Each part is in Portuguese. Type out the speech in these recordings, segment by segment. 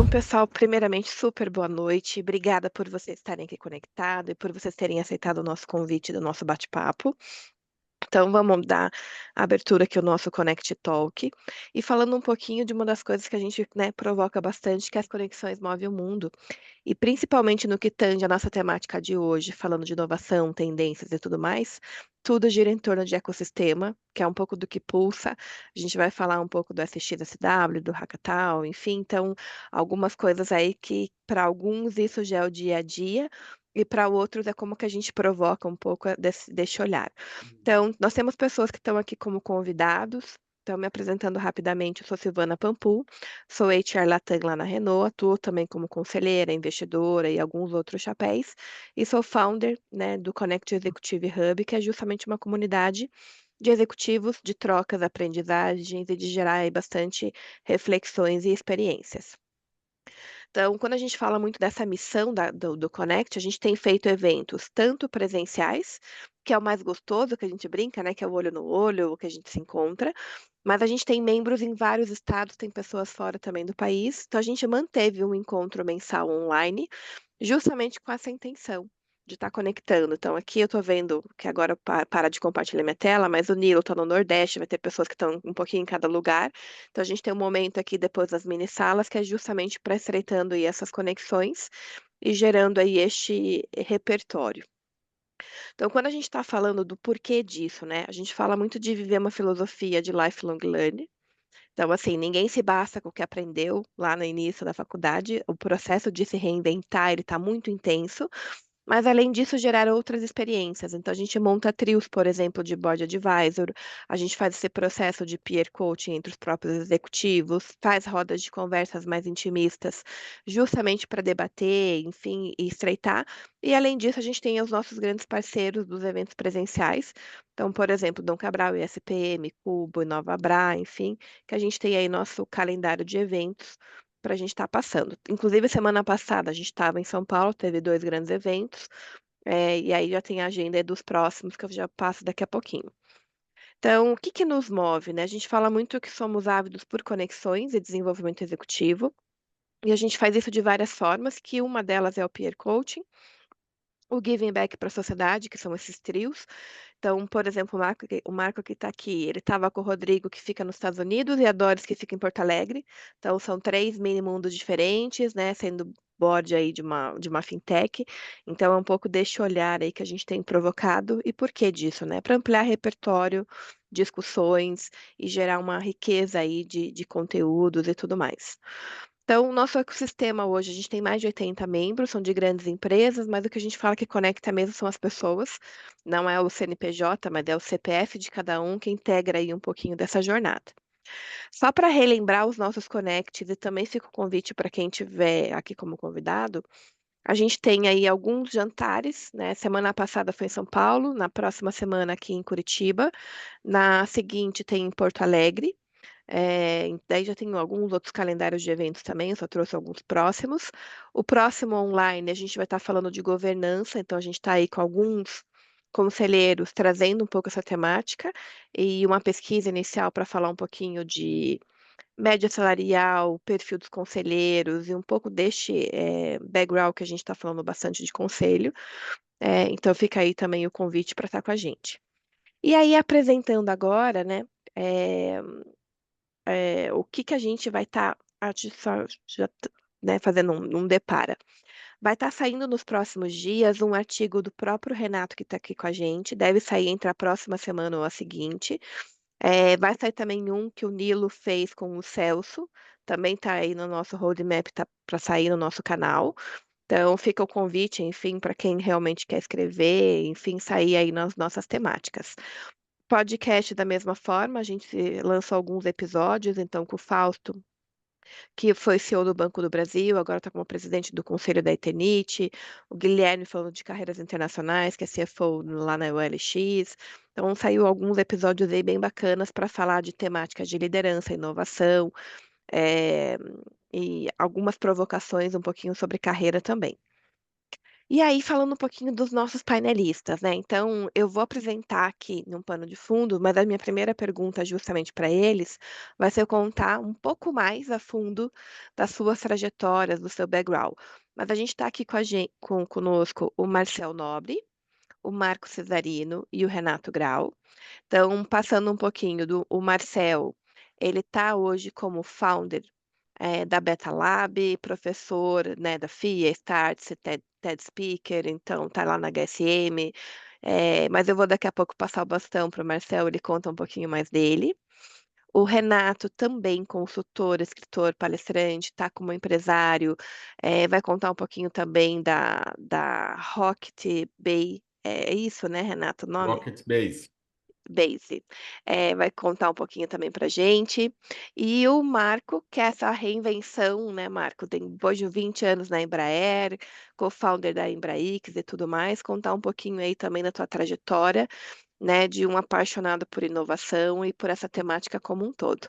Então, pessoal, primeiramente, super boa noite. Obrigada por vocês estarem aqui conectados e por vocês terem aceitado o nosso convite do nosso bate-papo. Então, vamos dar abertura aqui ao nosso Connect Talk e falando um pouquinho de uma das coisas que a gente, né, provoca bastante, que é as conexões movem o mundo. E principalmente no que tange a nossa temática de hoje, falando de inovação, tendências e tudo mais, tudo gira em torno de ecossistema, que é um pouco do que pulsa. A gente vai falar um pouco do SXSW, do Hackathon, enfim, então, algumas coisas aí que para alguns isso já é o dia a dia, e para outros é como que a gente provoca um pouco desse olhar. Então, nós temos pessoas que estão aqui como convidados. Então, me apresentando rapidamente, eu sou Silvana Pampul, sou HR Latam lá na Renault, atuo também como conselheira, investidora e alguns outros chapéus, e sou founder, né, do Connect Executive Hub, que é justamente uma comunidade de executivos, de trocas, aprendizagens e de gerar aí bastante reflexões e experiências. Então, quando a gente fala muito dessa missão do Connect, a gente tem feito eventos tanto presenciais, que é o mais gostoso, que a gente brinca, né? Que é o olho no olho, o que a gente se encontra, mas a gente tem membros em vários estados, tem pessoas fora também do país. Então, a gente manteve um encontro mensal online, justamente com essa intenção de estar conectando. Então, aqui eu estou vendo que agora para de compartilhar minha tela, mas o Nilo está no Nordeste, vai ter pessoas que estão um pouquinho em cada lugar. Então, a gente tem um momento aqui depois das mini salas, que é justamente para estreitando aí essas conexões e gerando aí este repertório. Então, quando a gente está falando do porquê disso, né? A gente fala muito de viver uma filosofia de lifelong learning. Então, assim, ninguém se basta com o que aprendeu lá no início da faculdade. O processo de se reinventar, ele está muito intenso. Mas além disso, gerar outras experiências. Então, a gente monta trios, por exemplo, de board advisor, a gente faz esse processo de peer coaching entre os próprios executivos, faz rodas de conversas mais intimistas, justamente para debater, enfim, e estreitar. E além disso, a gente tem os nossos grandes parceiros dos eventos presenciais. Então, por exemplo, Dom Cabral, ISPM, Cubo, Nova Bra, enfim, que a gente tem aí nosso calendário de eventos para a gente estar passando. Inclusive, semana passada a gente estava em São Paulo, teve dois grandes eventos, e aí já tem a agenda aí dos próximos que eu já passo daqui a pouquinho. Então, o que que nos move, né? A gente fala muito que somos ávidos por conexões e desenvolvimento executivo, e a gente faz isso de várias formas, que uma delas é o peer coaching, o giving back para a sociedade, que são esses trios. Então, por exemplo, o Marco que está aqui, ele estava com o Rodrigo, que fica nos Estados Unidos, e a Doris, que fica em Porto Alegre. Então, são três mini mundos diferentes, né? Sendo board aí de uma fintech. Então, é um pouco deste olhar aí que a gente tem provocado. E por que disso, né? Para ampliar repertório, discussões e gerar uma riqueza aí de conteúdos e tudo mais. Então, o nosso ecossistema hoje, a gente tem mais de 80 membros, são de grandes empresas, mas o que a gente fala que conecta mesmo são as pessoas, não é o CNPJ, mas é o CPF de cada um que integra aí um pouquinho dessa jornada. Só para relembrar os nossos connects e também fica o convite para quem estiver aqui como convidado, a gente tem aí alguns jantares, né? Semana passada foi em São Paulo, na próxima semana aqui em Curitiba, na seguinte tem em Porto Alegre. Daí já tenho alguns outros calendários de eventos também, eu só trouxe alguns próximos. O próximo online, a gente vai estar falando de governança, então a gente está aí com alguns conselheiros trazendo um pouco essa temática e uma pesquisa inicial para falar um pouquinho de média salarial, perfil dos conselheiros e um pouco deste background que a gente está falando bastante de conselho. Então fica aí também o convite para estar com a gente. E aí, apresentando agora, né? eh, o que que a gente vai estar né, fazendo um depara. Vai estar saindo nos próximos dias um artigo do próprio Renato que está aqui com a gente, deve sair entre a próxima semana ou a seguinte. Vai sair também um que o Nilo fez com o Celso, também está aí no nosso roadmap, tá para sair no nosso canal. Então fica o convite, enfim, para quem realmente quer escrever, enfim, sair aí nas nossas temáticas. Podcast da mesma forma, a gente lançou alguns episódios, então com o Fausto, que foi CEO do Banco do Brasil, agora está como presidente do Conselho da Eternit, o Guilherme falando de carreiras internacionais, que é CFO lá na OLX. Então saiu alguns episódios aí bem bacanas para falar de temáticas de liderança, inovação, eh, e algumas provocações um pouquinho sobre carreira também. E aí, falando um pouquinho dos nossos painelistas, né? Então, eu vou apresentar aqui num pano de fundo, mas a minha primeira pergunta, justamente para eles, vai ser eu contar um pouco mais a fundo das suas trajetórias, do seu background. Mas a gente está aqui com a gente, conosco o Marcel Nobre, o Marco Cesarino e o Renato Grau. Então, passando um pouquinho o Marcel, ele está hoje como founder da Beta Lab, professor, né, da FIA, Startse, TED Speaker, então está lá na HSM. Mas eu vou daqui a pouco passar o bastão para o Marcel, ele conta um pouquinho mais dele. O Renato também consultor, escritor, palestrante, está como empresário, vai contar um pouquinho também da Rocket Bay. É isso, né, Renato, o nome? Rocket Base. Base. Vai contar um pouquinho também para gente. E o Marco, que é essa reinvenção, né, Marco? Tem depois de 20 anos na Embraer, co-founder da Embraix e tudo mais, contar um pouquinho aí também da tua trajetória, né, de um apaixonado por inovação e por essa temática como um todo.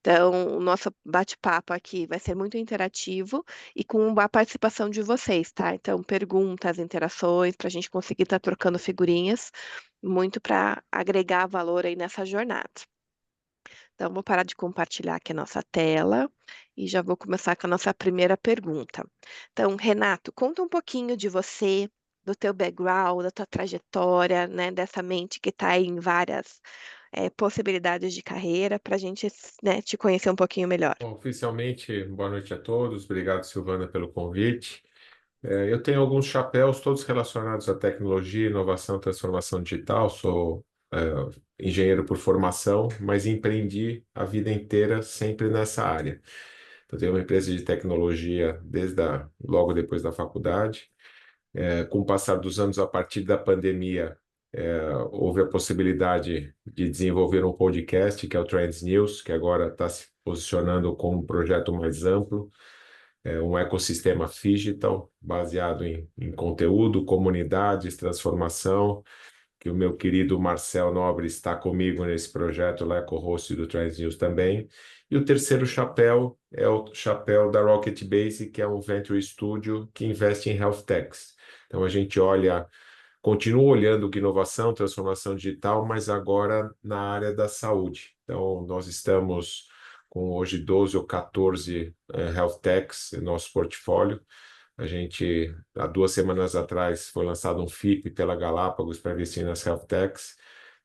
Então, o nosso bate-papo aqui vai ser muito interativo e com a participação de vocês, tá? Então, perguntas, interações, para a gente conseguir estar trocando figurinhas, muito para agregar valor aí nessa jornada. Então, vou parar de compartilhar aqui a nossa tela e já vou começar com a nossa primeira pergunta. Então, Renato, conta um pouquinho de você, do teu background, da tua trajetória, né, dessa mente que está em várias possibilidades de carreira, para a gente, né, te conhecer um pouquinho melhor. Bom, oficialmente, boa noite a todos. Obrigado, Silvana, pelo convite. Eu tenho alguns chapéus, todos relacionados à tecnologia, inovação, transformação digital. Sou engenheiro por formação, mas empreendi a vida inteira sempre nessa área. Eu tenho uma empresa de tecnologia logo depois da faculdade. Com o passar dos anos, a partir da pandemia, houve a possibilidade de desenvolver um podcast, que é o Trends News, que agora está se posicionando como um projeto mais amplo, um ecossistema digital baseado em conteúdo, comunidades, transformação, que o meu querido Marcel Nobre está comigo nesse projeto, lá é co-host do Trends News também. E o terceiro chapéu é o chapéu da Rocket Base, que é um venture studio que investe em health techs. Então a gente continua olhando que inovação, transformação digital, mas agora na área da saúde. Então nós estamos com hoje 12 ou 14 health techs em nosso portfólio. A gente, há 2 semanas atrás, foi lançado um FIP pela Galápagos para investir nas health techs.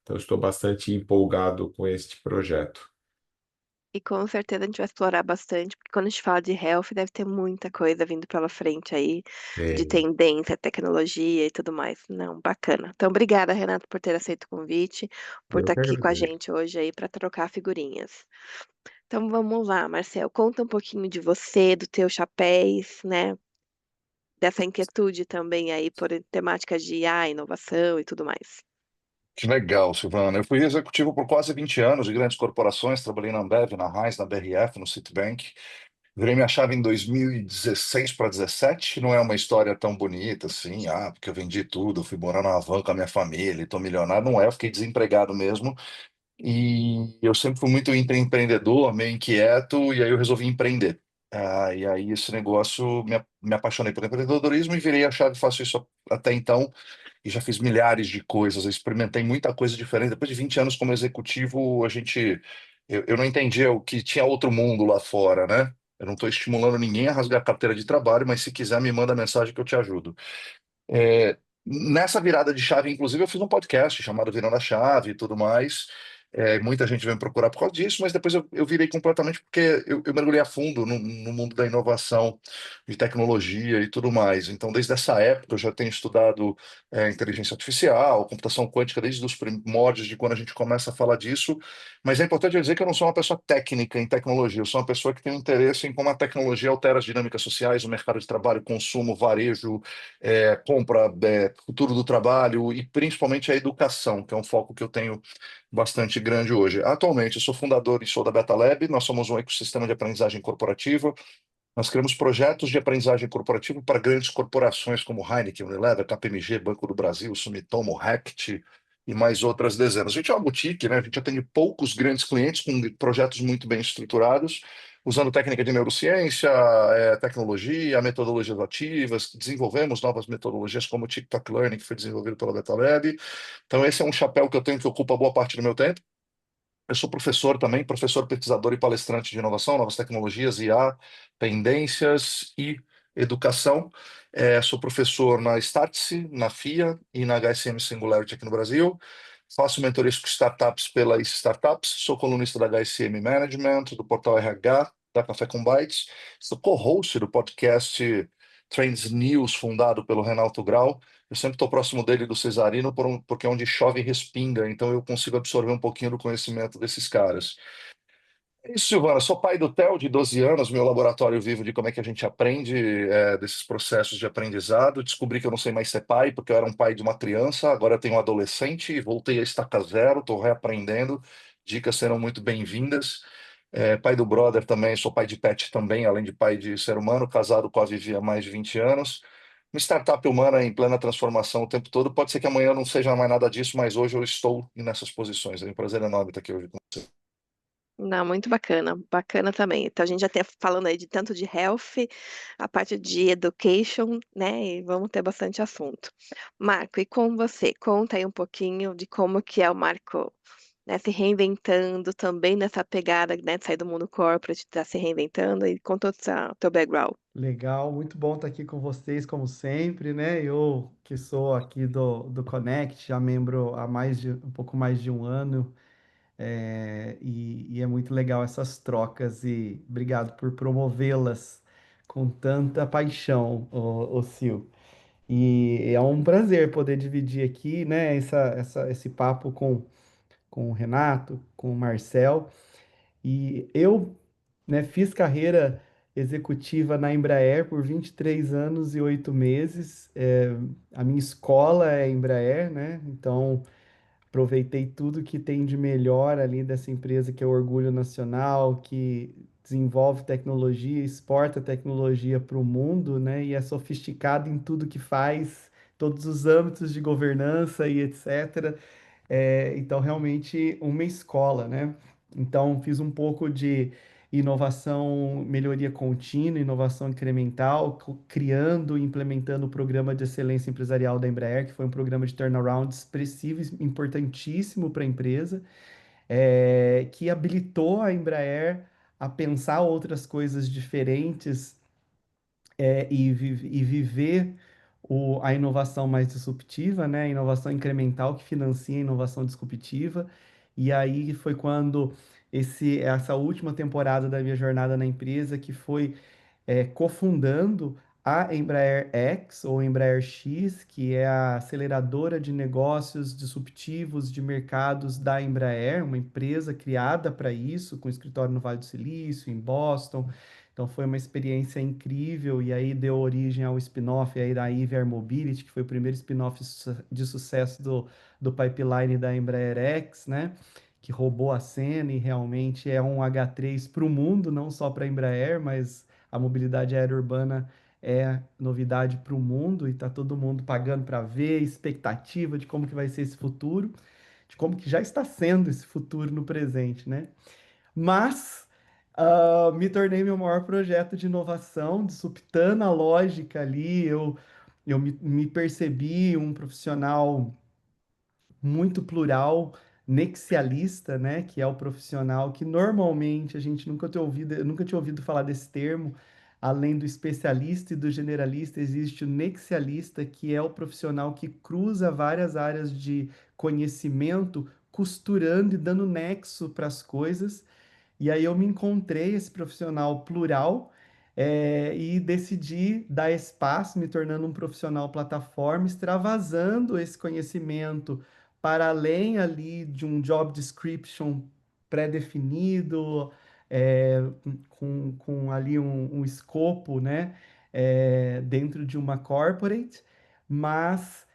Então, estou bastante empolgado com este projeto. E com certeza a gente vai explorar bastante, porque quando a gente fala de health, deve ter muita coisa vindo pela frente aí, de É, tendência, tecnologia e tudo mais. Não, bacana. Então, obrigada, Renato, por ter aceito o convite, por eu estar que aqui com a agradeço. gente hoje aí para trocar figurinhas. Então, vamos lá, Marcel, conta um pouquinho de você, do teu chapéus, né? Dessa inquietude também aí por temáticas de IA, inovação e tudo mais. Que legal, Silvana. Eu fui executivo por quase 20 anos de grandes corporações, trabalhei na Ambev, na Heinz, na BRF, no Citibank. Virei minha chave em 2016 para 17. Não é uma história tão bonita assim, porque eu vendi tudo, fui morar na van com a minha família, estou milionário. Não é, eu fiquei desempregado mesmo. E eu sempre fui muito empreendedor, meio inquieto, e aí eu resolvi empreender. E aí esse negócio, me apaixonei pelo empreendedorismo e virei a chave, faço isso até então e já fiz milhares de coisas, eu experimentei muita coisa diferente. Depois de 20 anos como executivo, eu não entendia o que tinha outro mundo lá fora, né? Eu não estou estimulando ninguém a rasgar a carteira de trabalho, mas se quiser me manda mensagem que eu te ajudo. Nessa virada de chave, inclusive, eu fiz um podcast chamado Virando a Chave e tudo mais. Muita gente veio me procurar por causa disso, mas depois eu virei completamente porque eu mergulhei a fundo no mundo da inovação, de tecnologia e tudo mais. Então, desde essa época, eu já tenho estudado inteligência artificial, computação quântica, desde os primórdios de quando a gente começa a falar disso. Mas é importante eu dizer que eu não sou uma pessoa técnica em tecnologia, eu sou uma pessoa que tem um interesse em como a tecnologia altera as dinâmicas sociais, o mercado de trabalho, consumo, varejo, compra, futuro do trabalho e principalmente a educação, que é um foco que eu tenho bastante grande hoje. Atualmente, eu sou fundador e sou da Beta Lab, nós somos um ecossistema de aprendizagem corporativa. Nós criamos projetos de aprendizagem corporativa para grandes corporações como Heineken, Unilever, KPMG, Banco do Brasil, Sumitomo, Rect e mais outras dezenas. A gente é uma boutique, né? A gente atende poucos grandes clientes com projetos muito bem estruturados, usando técnica de neurociência, tecnologia, metodologias ativas, desenvolvemos novas metodologias como o TikTok Learning, que foi desenvolvido pela BetaLab. Então, esse é um chapéu que eu tenho que ocupa boa parte do meu tempo. Eu sou professor também, professor, pesquisador e palestrante de inovação, novas tecnologias, IA, tendências e educação. Sou professor na Startse, na FIA e na HSM Singularity aqui no Brasil. Faço mentorias com startups pela ICE Startups. Sou colunista da HSM Management, do portal RH, da Café com Bytes. Sou co-host do podcast Trends News, fundado pelo Renato Grau. Eu sempre estou próximo dele e do Cesarino, porque é onde chove e respinga, então eu consigo absorver um pouquinho do conhecimento desses caras. É isso, Silvana. Sou pai do Theo, de 12 anos, meu laboratório vivo de como é que a gente aprende desses processos de aprendizado. Descobri que eu não sei mais ser pai, porque eu era um pai de uma criança, agora eu tenho um adolescente e voltei a estaca zero, estou reaprendendo. Dicas serão muito bem-vindas. Pai do brother também, sou pai de pet também, além de pai de ser humano, casado com a Vivi há mais de 20 anos. Uma startup humana em plena transformação o tempo todo. Pode ser que amanhã não seja mais nada disso, mas hoje eu estou nessas posições. É um prazer enorme estar aqui hoje com você. Não, muito bacana, bacana também. Então a gente já está falando aí de tanto de health, a parte de education, né? E vamos ter bastante assunto. Marco, e com você? Conta aí um pouquinho de como que é o Marco, né, se reinventando também nessa pegada, né, de sair do mundo corporate, estar se reinventando e conta o teu background. Legal, muito bom estar aqui com vocês, como sempre, né? Eu que sou aqui do Connect, já membro há um pouco mais de um ano, e é muito legal essas trocas e obrigado por promovê-las com tanta paixão, ô Sil. E é um prazer poder dividir aqui, né, esse papo com o Renato, com o Marcel. E eu, né, fiz carreira executiva na Embraer por 23 anos e 8 meses. A minha escola é Embraer, né? Então, aproveitei tudo que tem de melhor ali dessa empresa que é o Orgulho Nacional, que desenvolve tecnologia, exporta tecnologia para o mundo, né? E é sofisticado em tudo que faz, todos os âmbitos de governança e etc. Então, realmente, uma escola, né? Então, fiz um pouco de inovação, melhoria contínua, inovação incremental, criando e implementando o programa de excelência empresarial da Embraer, que foi um programa de turnaround expressivo e importantíssimo para a empresa, que habilitou a Embraer a pensar outras coisas diferentes e viver a inovação mais disruptiva, né? A inovação incremental que financia a inovação disruptiva. E aí foi quando essa última temporada da minha jornada na empresa, que foi cofundando a Embraer X ou Embraer X, que é a aceleradora de negócios disruptivos de mercados da Embraer, uma empresa criada para isso, com escritório no Vale do Silício, em Boston. Então foi uma experiência incrível e aí deu origem ao spin-off aí da Eve Air Mobility, que foi o primeiro spin-off de sucesso do pipeline da Embraer X, né? Que roubou a cena e realmente é um H3 para o mundo, não só para a Embraer, mas a mobilidade aérea urbana é novidade para o mundo e está todo mundo pagando para ver, expectativa de como que vai ser esse futuro, de como que já está sendo esse futuro no presente, né? Mas me tornei meu maior projeto de inovação, disruptando a lógica ali, eu me percebi um profissional muito plural, nexialista, né? Que é o profissional que normalmente a gente nunca tinha ouvido, eu nunca tinha ouvido falar desse termo. Além do especialista e do generalista, existe o nexialista, que é o profissional que cruza várias áreas de conhecimento, costurando e dando nexo para as coisas. E aí eu me encontrei esse profissional plural, e decidi dar espaço, me tornando um profissional plataforma, extravasando esse conhecimento para além ali de um job description pré-definido, com ali um escopo, né, dentro de uma corporate, mas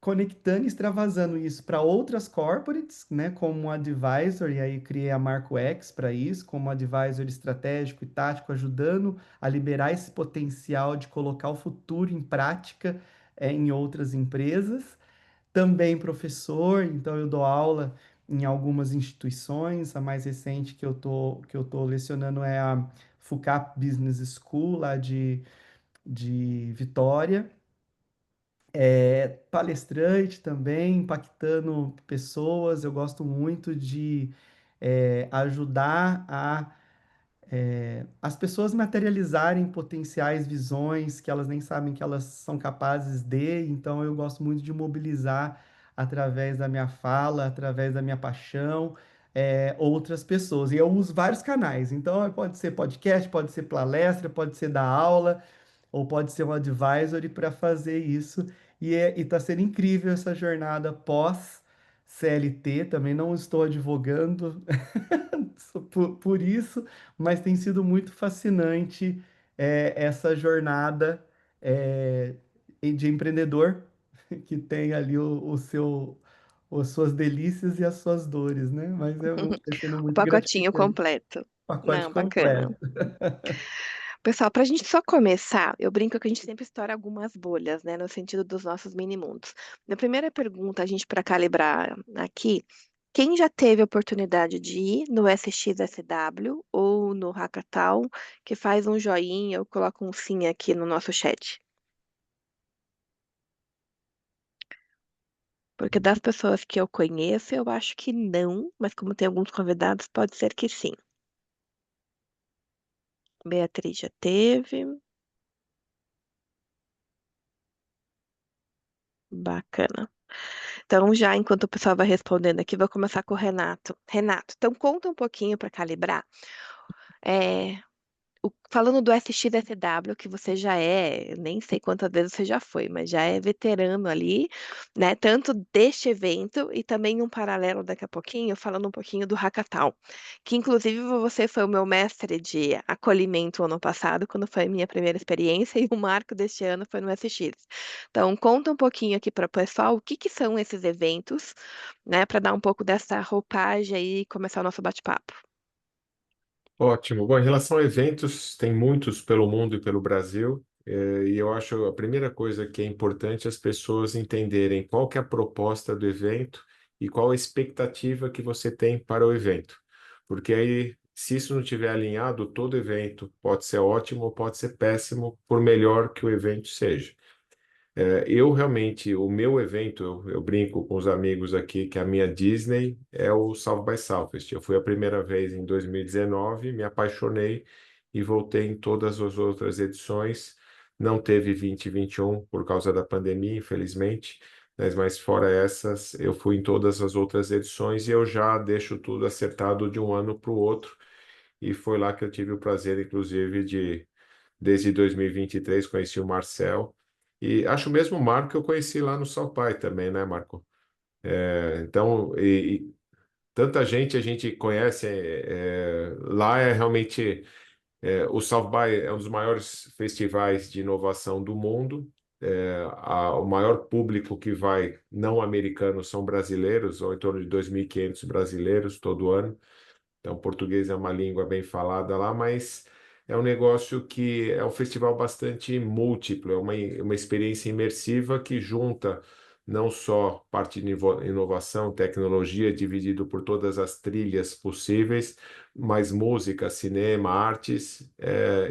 conectando e extravasando isso para outras corporates, né, como um advisor, e aí criei a Marco X para isso, como advisor estratégico e tático, ajudando a liberar esse potencial de colocar o futuro em prática, em outras empresas. Também professor, então eu dou aula em algumas instituições. A mais recente que eu tô lecionando é a FUCAP Business School, lá de Vitória. Palestrante também, impactando pessoas. Eu gosto muito de ajudar as pessoas materializarem potenciais visões que elas nem sabem que elas são capazes de. Então, eu gosto muito de mobilizar através da minha fala, através da minha paixão, outras pessoas. E eu uso vários canais. Então, pode ser podcast, pode ser palestra, pode ser dar aula, ou pode ser um advisory para fazer isso. E está sendo incrível essa jornada pós CLT. Também não estou advogando por isso, mas tem sido muito fascinante essa jornada é, de empreendedor que tem ali as suas delícias e as suas dores, né? Mas está sendo O muito pacotinho gratificante. completo. Pacote Não, bacana. completo. Pessoal, para a gente só começar, eu brinco que a gente sempre estoura algumas bolhas, né, no sentido dos nossos mini mundos. Na primeira pergunta, a gente para calibrar aqui, quem já teve a oportunidade de ir no SXSW ou no Hackathon, que faz um joinha ou coloca um sim aqui no nosso chat? Porque das pessoas que eu conheço, eu acho que não, mas como tem alguns convidados, pode ser que sim. Beatriz já teve. Bacana. Então, já enquanto o pessoal vai respondendo aqui, vou começar com o Renato. Renato, então conta um pouquinho para calibrar. É, falando do SXSW, que você já nem sei quantas vezes você já foi, mas já é veterano ali, né? Tanto deste evento e também um paralelo daqui a pouquinho, falando um pouquinho do Hackathon, que inclusive você foi o meu mestre de acolhimento ano passado, quando foi a minha primeira experiência, e o marco deste ano foi no SX. Então, conta um pouquinho aqui para o pessoal o que que são esses eventos, né? Para dar um pouco dessa roupagem aí e começar o nosso bate-papo. Ótimo. Bom, em relação a eventos, tem muitos pelo mundo e pelo Brasil, e eu acho a primeira coisa que é importante as pessoas entenderem qual que é a proposta do evento e qual a expectativa que você tem para o evento. Porque aí, se isso não estiver alinhado, todo evento pode ser ótimo ou pode ser péssimo, por melhor que o evento seja. Eu realmente, o meu evento, eu brinco com os amigos aqui que a minha Disney é o South by Southwest. Eu fui a primeira vez em 2019, me apaixonei e voltei em todas as outras edições. Não teve 2021 por causa da pandemia, infelizmente, mas fora essas, eu fui em todas as outras edições e eu já deixo tudo acertado de um ano para o outro. E foi lá que eu tive o prazer, inclusive, desde 2023, conheci o Marcel. E acho mesmo o Marco que eu conheci lá no Salpai também, né, Marco? Então, e tanta gente a gente conhece, lá é realmente, o South by é um dos maiores festivais de inovação do mundo. O maior público que vai não americano são brasileiros, ou em torno de 2.500 brasileiros todo ano. Então, português é uma língua bem falada lá, mas é um negócio que é um festival bastante múltiplo, é uma experiência imersiva que junta não só parte de inovação, tecnologia, dividido por todas as trilhas possíveis, mas música, cinema, artes,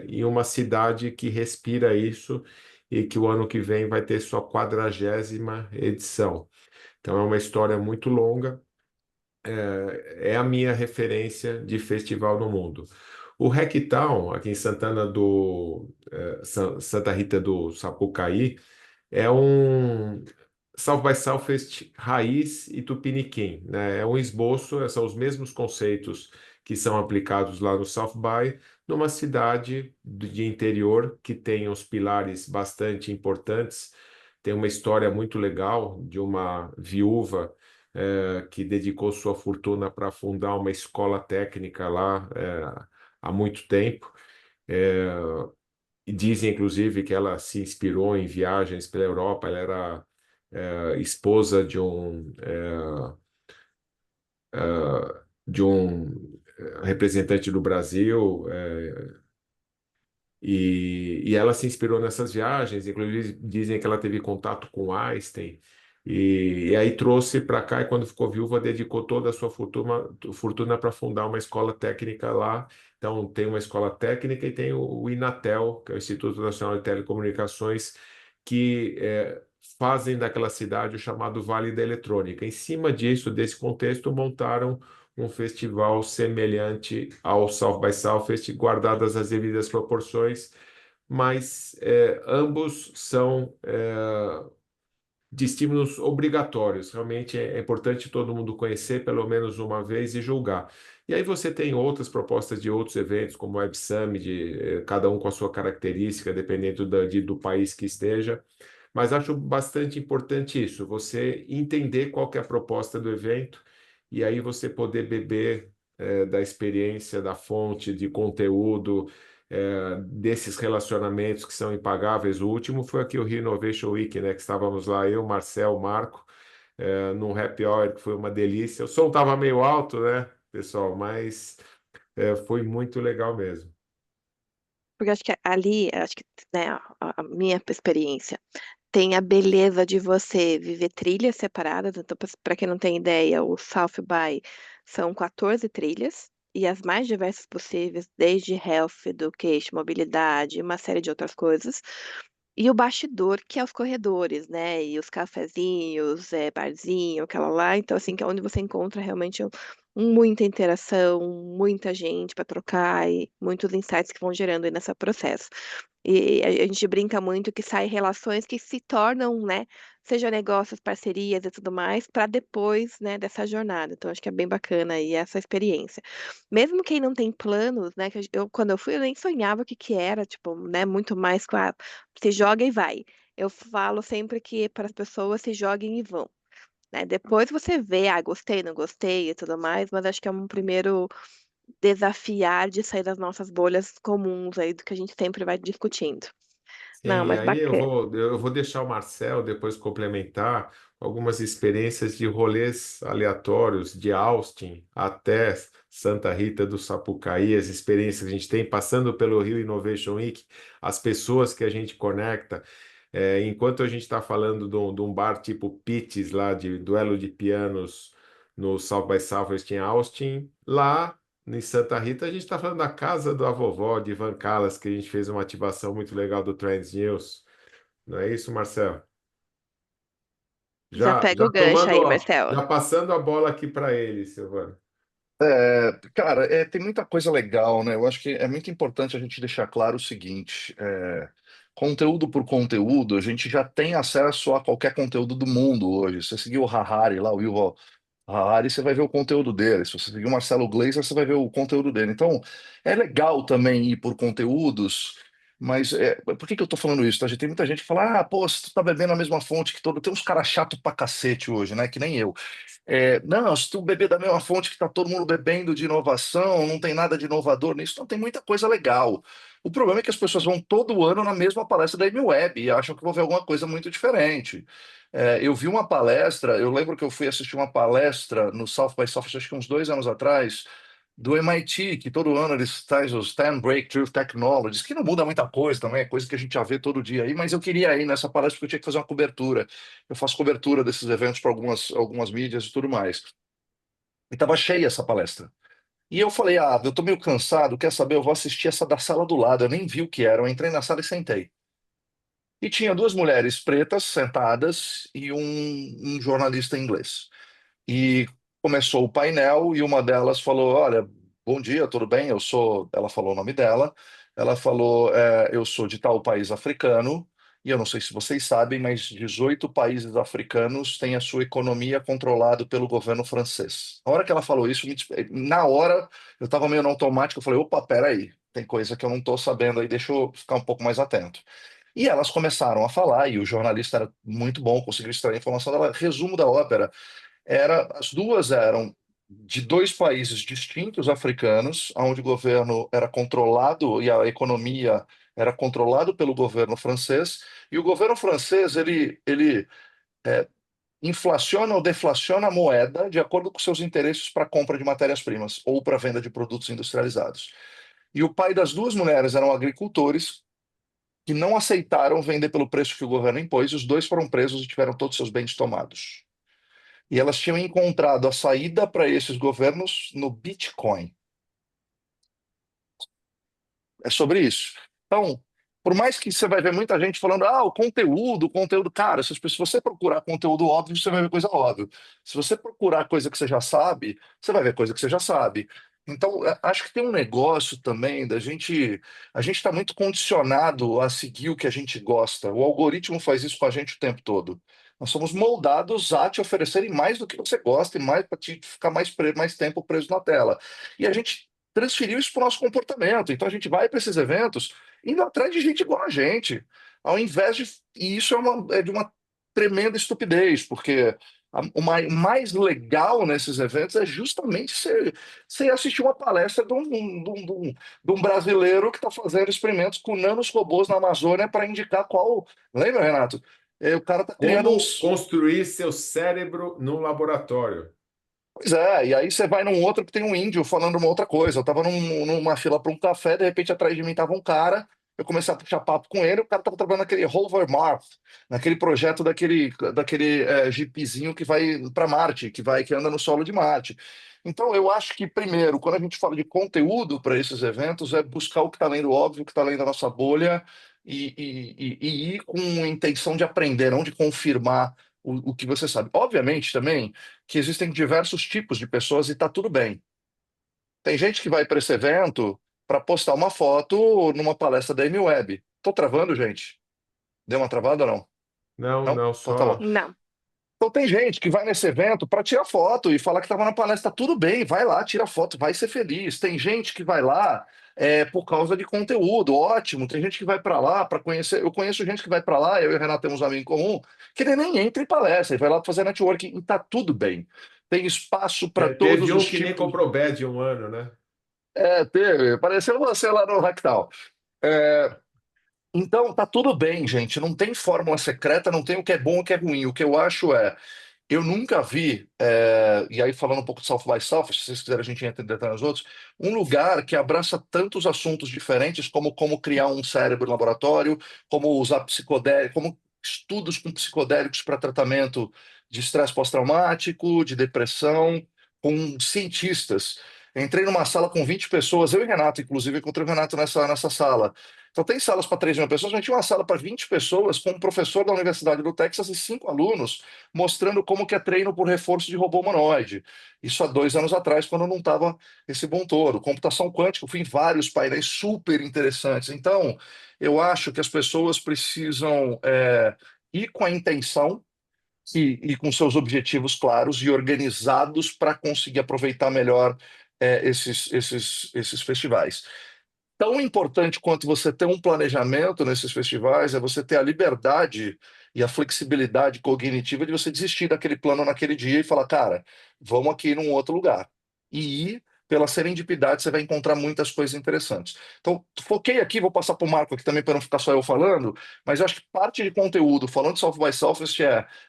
em uma cidade que respira isso e que o ano que vem vai ter sua 40ª edição. Então, é uma história muito longa, é a minha referência de festival no mundo. O Hacktown, aqui em Santa Rita do Sapucaí, é um South by Southwest raiz e tupiniquim, né? É um esboço, são os mesmos conceitos que são aplicados lá no South by, numa cidade de interior que tem uns pilares bastante importantes. Tem uma história muito legal de uma viúva que dedicou sua fortuna para fundar uma escola técnica lá há muito tempo. É, e dizem, inclusive, que ela se inspirou em viagens pela Europa. Ela era esposa de um representante do Brasil, e ela se inspirou nessas viagens. Inclusive, dizem que ela teve contato com Einstein. E aí trouxe para cá, e quando ficou viúva, dedicou toda a sua fortuna para fundar uma escola técnica lá, Então, tem uma escola técnica e tem o Inatel, que é o Instituto Nacional de Telecomunicações, que fazem daquela cidade o chamado Vale da Eletrônica. Em cima disso, desse contexto, montaram um festival semelhante ao South by Southwest, guardadas as devidas proporções, mas ambos são de estímulos obrigatórios. Realmente é importante todo mundo conhecer pelo menos uma vez e julgar. E aí você tem outras propostas de outros eventos, como o Web Summit, cada um com a sua característica, dependendo do país que esteja. Mas acho bastante importante isso, você entender qual que é a proposta do evento e aí você poder beber da experiência, da fonte, de conteúdo, desses relacionamentos que são impagáveis. O último foi aqui o Rio Innovation Week, né, que estávamos lá, eu, Marcel, Marco, num happy hour que foi uma delícia. O som estava meio alto, né, pessoal, mas foi muito legal mesmo. Porque acho que ali, acho que, né, a minha experiência tem a beleza de você viver trilhas separadas. Então, para quem não tem ideia, o South by são 14 trilhas e as mais diversas possíveis, desde health, education, mobilidade, e uma série de outras coisas. E o bastidor, que é os corredores, né? E os cafezinhos, barzinho, aquela lá. Então, assim, que é onde você encontra realmente muita interação, muita gente para trocar e muitos insights que vão gerando aí nesse processo. E a gente brinca muito que saem relações que se tornam, né? Seja negócios, parcerias e tudo mais, para depois, né, dessa jornada. Então, acho que é bem bacana aí essa experiência. Mesmo quem não tem planos, né? Que eu, quando eu fui, eu nem sonhava o que que era, tipo, né? Muito mais com a se joga e vai. Eu falo sempre que para as pessoas se joguem e vão, né? Depois você vê, gostei, não gostei e tudo mais, mas acho que é um primeiro desafiar de sair das nossas bolhas comuns aí do que a gente sempre vai discutindo. Não, Sim, e mas aí eu bacana. vou, eu vou deixar o Marcel depois complementar algumas experiências de rolês aleatórios de Austin até Santa Rita do Sapucaí, as experiências que a gente tem passando pelo Rio Innovation Week, as pessoas que a gente conecta. Enquanto a gente está falando de um bar tipo Pittes lá, de duelo de pianos no South by Southwest em Austin, lá em Santa Rita, a gente está falando da casa da vovó, de Van Callas, que a gente fez uma ativação muito legal do Trends News. Não é isso, Marcel? Já Já, pega já o gancho tomando, aí, ó, Marcelo. já passando a bola aqui para ele, Silvano. Cara, tem muita coisa legal, né? Eu acho que é muito importante a gente deixar claro o seguinte: conteúdo por conteúdo, a gente já tem acesso a qualquer conteúdo do mundo hoje. Se você seguir o Harari lá, o Yuval Harari, você vai ver o conteúdo dele. Se você seguir o Marcelo Gleiser, você vai ver o conteúdo dele. Então, é legal também ir por conteúdos, mas por que eu tô falando isso? Tá? Tem muita gente que fala, pô, se tu tá bebendo a mesma fonte que todo. Tem uns caras chato pra cacete hoje, né? Que nem eu. Não, se tu beber da mesma fonte que está todo mundo bebendo de inovação, não tem nada de inovador nisso, não tem muita coisa legal. O problema é que as pessoas vão todo ano na mesma palestra da MWeb e acham que vão ver alguma coisa muito diferente. Eu vi uma palestra, eu lembro que eu fui assistir uma palestra no South by Southwest, acho que uns 2 anos atrás, do MIT, que todo ano eles trazem os 10 Breakthrough Technologies, que não muda muita coisa também, é coisa que a gente já vê todo dia aí, mas eu queria ir nessa palestra porque eu tinha que fazer uma cobertura. Eu faço cobertura desses eventos para algumas mídias e tudo mais. E estava cheia essa palestra. E eu falei, eu tô meio cansado, quer saber? Eu vou assistir essa da sala do lado. Eu nem vi o que era, eu entrei na sala e sentei. E tinha duas mulheres pretas sentadas e um jornalista inglês. E começou o painel e uma delas falou: Olha, bom dia, tudo bem? Eu sou. Ela falou o nome dela. Ela falou: Eu sou de tal país africano. E eu não sei se vocês sabem, mas 18 países africanos têm a sua economia controlada pelo governo francês. Na hora que ela falou isso, na hora eu estava meio no automático. Eu falei: opa, peraí, tem coisa que eu não estou sabendo aí, deixa eu ficar um pouco mais atento. E elas começaram a falar, e o jornalista era muito bom, conseguiu extrair a informação dela. Resumo da ópera: as duas eram de dois países distintos africanos, onde o governo era controlado e a economia era controlado pelo governo francês, e o governo francês ele inflaciona ou deflaciona a moeda de acordo com seus interesses para compra de matérias-primas ou para venda de produtos industrializados. E o pai das duas mulheres eram agricultores que não aceitaram vender pelo preço que o governo impôs, e os dois foram presos e tiveram todos seus bens tomados. E elas tinham encontrado a saída para esses governos no Bitcoin. É sobre isso. Então, por mais que você vai ver muita gente falando, o conteúdo, cara, se você procurar conteúdo óbvio, você vai ver coisa óbvia. Se você procurar coisa que você já sabe, você vai ver coisa que você já sabe. Então, acho que tem um negócio também a gente está muito condicionado a seguir o que a gente gosta. O algoritmo faz isso com a gente o tempo todo. Nós somos moldados a te oferecerem mais do que você gosta e mais para te ficar mais tempo preso na tela. E a gente transferiu isso para o nosso comportamento. Então a gente vai para esses eventos indo atrás de gente igual a gente, ao invés de. E isso é de uma tremenda estupidez, porque o mais legal nesses eventos é justamente você assistir uma palestra de um brasileiro que está fazendo experimentos com nanos robôs na Amazônia para indicar qual. Lembra, Renato? O cara está criando Como uns. construir seu cérebro no laboratório. Pois é, e aí você vai num outro que tem um índio falando uma outra coisa. Eu tava numa fila para um café, de repente atrás de mim tava um cara, eu comecei a puxar papo com ele, o cara tava trabalhando naquele Rover Mars, naquele projeto daquele jeepzinho que vai para Marte, que anda no solo de Marte. Então, eu acho que, primeiro, quando a gente fala de conteúdo para esses eventos, é buscar o que está além do óbvio, o que está além da nossa bolha, e ir com intenção de aprender, não de confirmar o que você sabe. Obviamente, também que existem diversos tipos de pessoas e tá tudo bem. Tem gente que vai para esse evento para postar uma foto numa palestra da M-Web. Tô travando, gente? Deu uma travada ou não? Não, Não? não, Então tá bom. só. Não. Então tem gente que vai nesse evento para tirar foto e falar que estava na palestra. Tudo bem, vai lá, tira foto, vai ser feliz. Tem gente que vai lá por causa de conteúdo, ótimo. Tem gente que vai para lá para conhecer. Eu conheço gente que vai para lá, eu e o Renato temos um amigo em comum, que ele nem entra em palestra, ele vai lá para fazer networking e tá tudo bem. Tem espaço para Teve todos um os que nem tipos. comprou badge um ano, né? Teve, apareceu você lá no Hacktal. É, então, tá tudo bem, gente. Não tem fórmula secreta, não tem o que é bom e o que é ruim. O que eu acho eu nunca vi, e aí falando um pouco de South by Southwest, se vocês quiserem a gente entra em detalhes nos outros, um lugar que abraça tantos assuntos diferentes como criar um cérebro em laboratório, como usar psicodélicos, como estudos com psicodélicos para tratamento de estresse pós-traumático, de depressão, com cientistas. Entrei numa sala com 20 pessoas, eu e Renato, inclusive, encontrei o Renato nessa sala. Então, tem salas para 3 mil pessoas, mas tinha uma sala para 20 pessoas, com um professor da Universidade do Texas e 5 alunos, mostrando como que é treino por reforço de robô humanoide. Isso há 2 anos atrás, quando não estava esse bom todo. Computação quântica, eu fui em vários painéis super interessantes. Então, eu acho que as pessoas precisam ir com a intenção e com seus objetivos claros e organizados para conseguir aproveitar melhor esses festivais. Tão importante quanto você ter um planejamento nesses festivais é você ter a liberdade e a flexibilidade cognitiva de você desistir daquele plano naquele dia e falar, cara, vamos aqui num outro lugar. E ir pela serendipidade, você vai encontrar muitas coisas interessantes. Então, foquei aqui, vou passar para o Marco aqui também para não ficar só eu falando, mas eu acho que parte de conteúdo, falando de South by Southwest,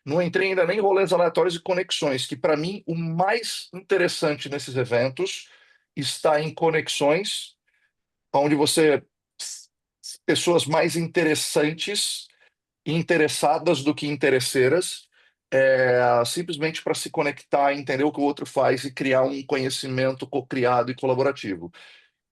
não entrei ainda nem em rolês aleatórios e conexões, que para mim o mais interessante nesses eventos está em conexões onde pessoas mais interessantes e interessadas do que interesseiras, simplesmente para se conectar, entender o que o outro faz e criar um conhecimento co-criado e colaborativo.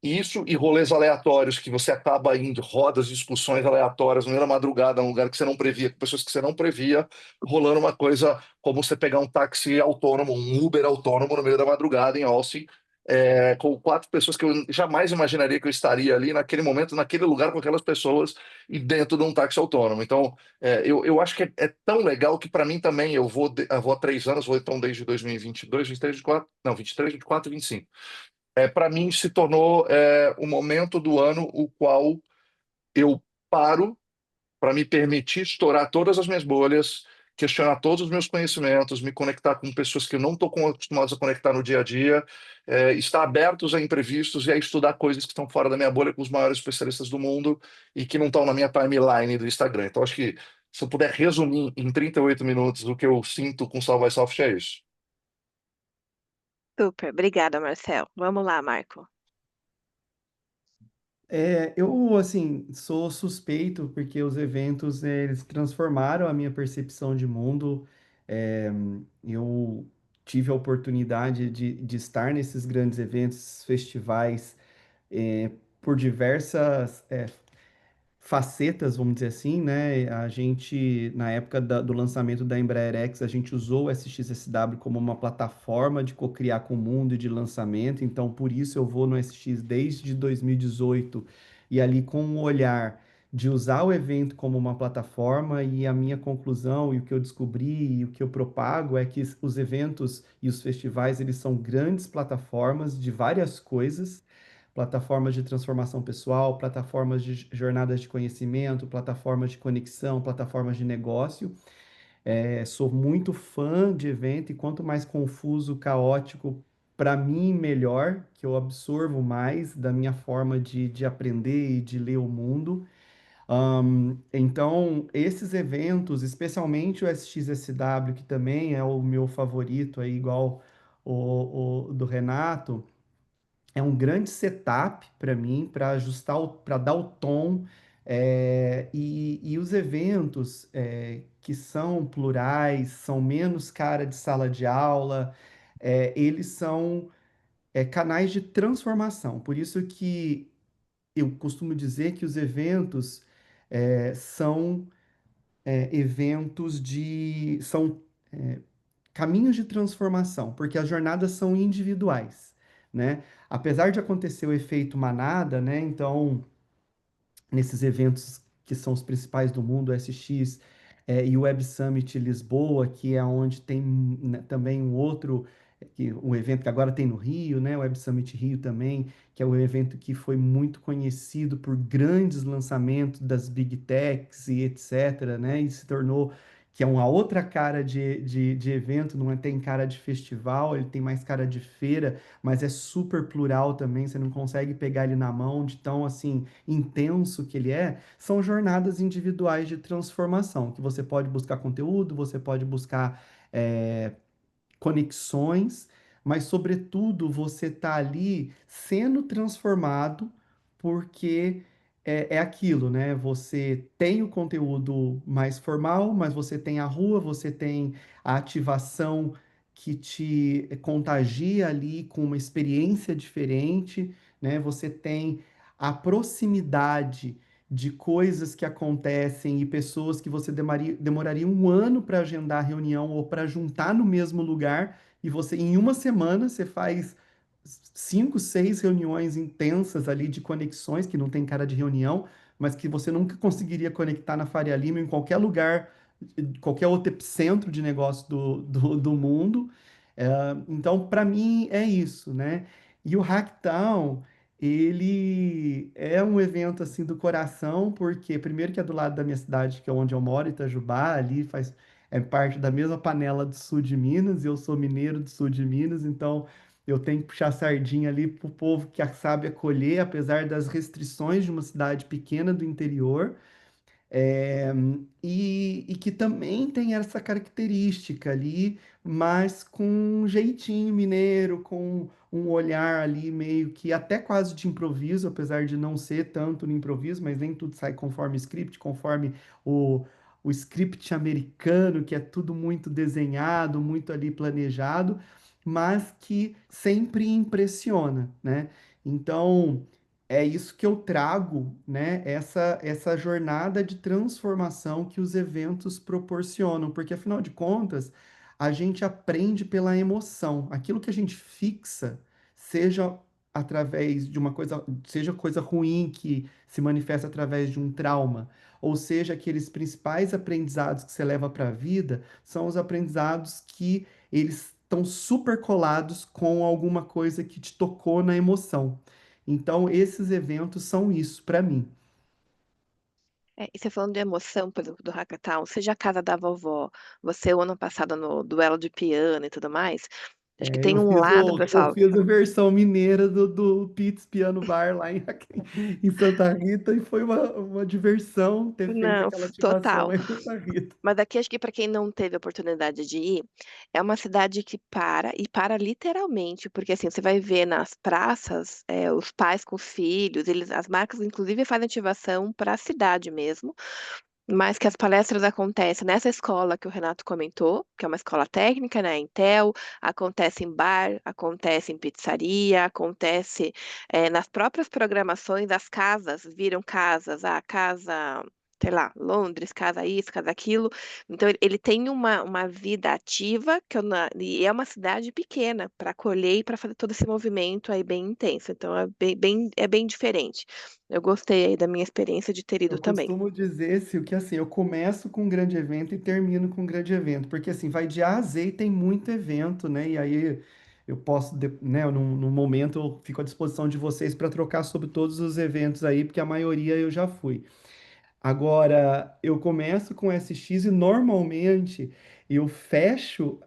Isso e rolês aleatórios, que você acaba indo, rodas, discussões aleatórias no meio da madrugada, num lugar que você não previa, com pessoas que você não previa, rolando uma coisa como você pegar um táxi autônomo, um Uber autônomo no meio da madrugada em Austin, com 4 pessoas que eu jamais imaginaria que eu estaria ali naquele momento, naquele lugar com aquelas pessoas e dentro de um táxi autônomo. Então, eu acho que é tão legal que para mim também, eu vou há 3 anos, vou então desde 2022, 23, 24, não, 23, 24 e 25. Para mim se tornou o momento do ano o qual eu paro para me permitir estourar todas as minhas bolhas, questionar todos os meus conhecimentos, me conectar com pessoas que eu não estou acostumado a conectar no dia a dia, estar abertos a imprevistos e a estudar coisas que estão fora da minha bolha com os maiores especialistas do mundo e que não estão na minha timeline do Instagram. Então, acho que se eu puder resumir em 38 minutos o que eu sinto com Salve Soft é isso. Super, obrigada, Marcel. Vamos lá, Marco. Eu, assim, sou suspeito porque os eventos, eles transformaram a minha percepção de mundo. É, eu tive a oportunidade de estar nesses grandes eventos, festivais, é, por diversas facetas, vamos dizer assim, né? A gente, na época do lançamento da Embraer X, a gente usou o SX-SW como uma plataforma de co-criar com o mundo e de lançamento, então por isso eu vou no SX desde 2018 e ali com um olhar de usar o evento como uma plataforma e a minha conclusão e o que eu descobri e o que eu propago é que os eventos e os festivais, eles são grandes plataformas de várias coisas, plataformas de transformação pessoal, plataformas de jornadas de conhecimento, plataformas de conexão, plataformas de negócio. Sou muito fã de evento e quanto mais confuso, caótico, para mim, melhor, que eu absorvo mais da minha forma de aprender e de ler o mundo. Então, esses eventos, especialmente o SXSW, que também é o meu favorito, aí, igual o do Renato, é um grande setup para mim, para ajustar, para dar o tom. E os eventos que são plurais, são menos cara de sala de aula, eles são canais de transformação. Por isso que eu costumo dizer que os eventos são eventos são caminhos de transformação, porque as jornadas são individuais, né? Apesar de acontecer o efeito manada, né? Então, nesses eventos que são os principais do mundo, o SX, e o Web Summit Lisboa, que é onde tem, né, também um evento que agora tem no Rio, né? O Web Summit Rio também, que é o evento que foi muito conhecido por grandes lançamentos das Big Techs e etc., né? E se tornou que é uma outra cara de evento, não tem cara de festival, ele tem mais cara de feira, mas é super plural também, você não consegue pegar ele na mão de tão assim intenso que ele é. São jornadas individuais de transformação, que você pode buscar conteúdo, você pode buscar é, conexões, mas sobretudo você está ali sendo transformado porque é aquilo, né? Você tem o conteúdo mais formal, mas você tem a rua, você tem a ativação que te contagia ali com uma experiência diferente, né? Você tem a proximidade de coisas que acontecem e pessoas que você demoraria um ano para agendar reunião ou para juntar no mesmo lugar, e você, em uma semana, você faz 5, 6 reuniões intensas ali de conexões, que não tem cara de reunião, mas que você nunca conseguiria conectar na Faria Lima, em qualquer lugar, qualquer outro epicentro de negócio do mundo. Então, para mim, é isso, né? E o Hacktown, ele é um evento assim do coração, porque primeiro que é do lado da minha cidade, que é onde eu moro, Itajubá, ali é parte da mesma panela do sul de Minas, e eu sou mineiro do sul de Minas, então eu tenho que puxar sardinha ali pro povo que sabe acolher, apesar das restrições de uma cidade pequena do interior. É, e que também tem essa característica ali, mas com um jeitinho mineiro, com um olhar ali meio que até quase de improviso, apesar de não ser tanto no improviso, mas nem tudo sai conforme script, conforme o, o script americano, que é tudo muito desenhado, muito ali planejado, mas que sempre impressiona, né? Então é isso que eu trago, né? Essa jornada de transformação que os eventos proporcionam, porque afinal de contas, a gente aprende pela emoção. Aquilo que a gente fixa, seja através de uma coisa, seja coisa ruim que se manifesta através de um trauma, ou seja, aqueles principais aprendizados que você leva para a vida, são os aprendizados que eles estão super colados com alguma coisa que te tocou na emoção. Então, esses eventos são isso para mim. E você falando de emoção, por exemplo, do Hackathon, seja a casa da vovó, você o ano passado no duelo de piano e tudo mais, acho que tem Eu um fiz, lado, eu pessoal. fiz a versão mineira do Pitts Piano Bar lá em Santa Rita e foi uma diversão ter feito Não, aquela ativação total. lá em Santa Rita. Mas aqui acho que para quem não teve a oportunidade de ir, é uma cidade que para e para literalmente, porque assim, você vai ver nas praças, os pais com os filhos, as marcas inclusive fazem ativação para a cidade mesmo. Mas que as palestras acontecem nessa escola que o Renato comentou, que é uma escola técnica, né, Intel, acontece em bar, acontece em pizzaria, acontece nas próprias programações, as casas viram casas, a casa, sei lá, Londres, casa isso, casa aquilo. Então ele tem uma vida ativa e é uma cidade pequena para acolher e para fazer todo esse movimento aí bem intenso. Então é bem diferente. Eu gostei aí da minha experiência de ter ido Eu também. costumo dizer, Sil, que assim, eu começo com um grande evento e termino com um grande evento, porque assim, vai de A a Z e tem muito evento, né? E aí eu posso, né, num momento eu fico à disposição de vocês para trocar sobre todos os eventos aí, porque a maioria eu já fui. Agora, eu começo com SX e normalmente eu fecho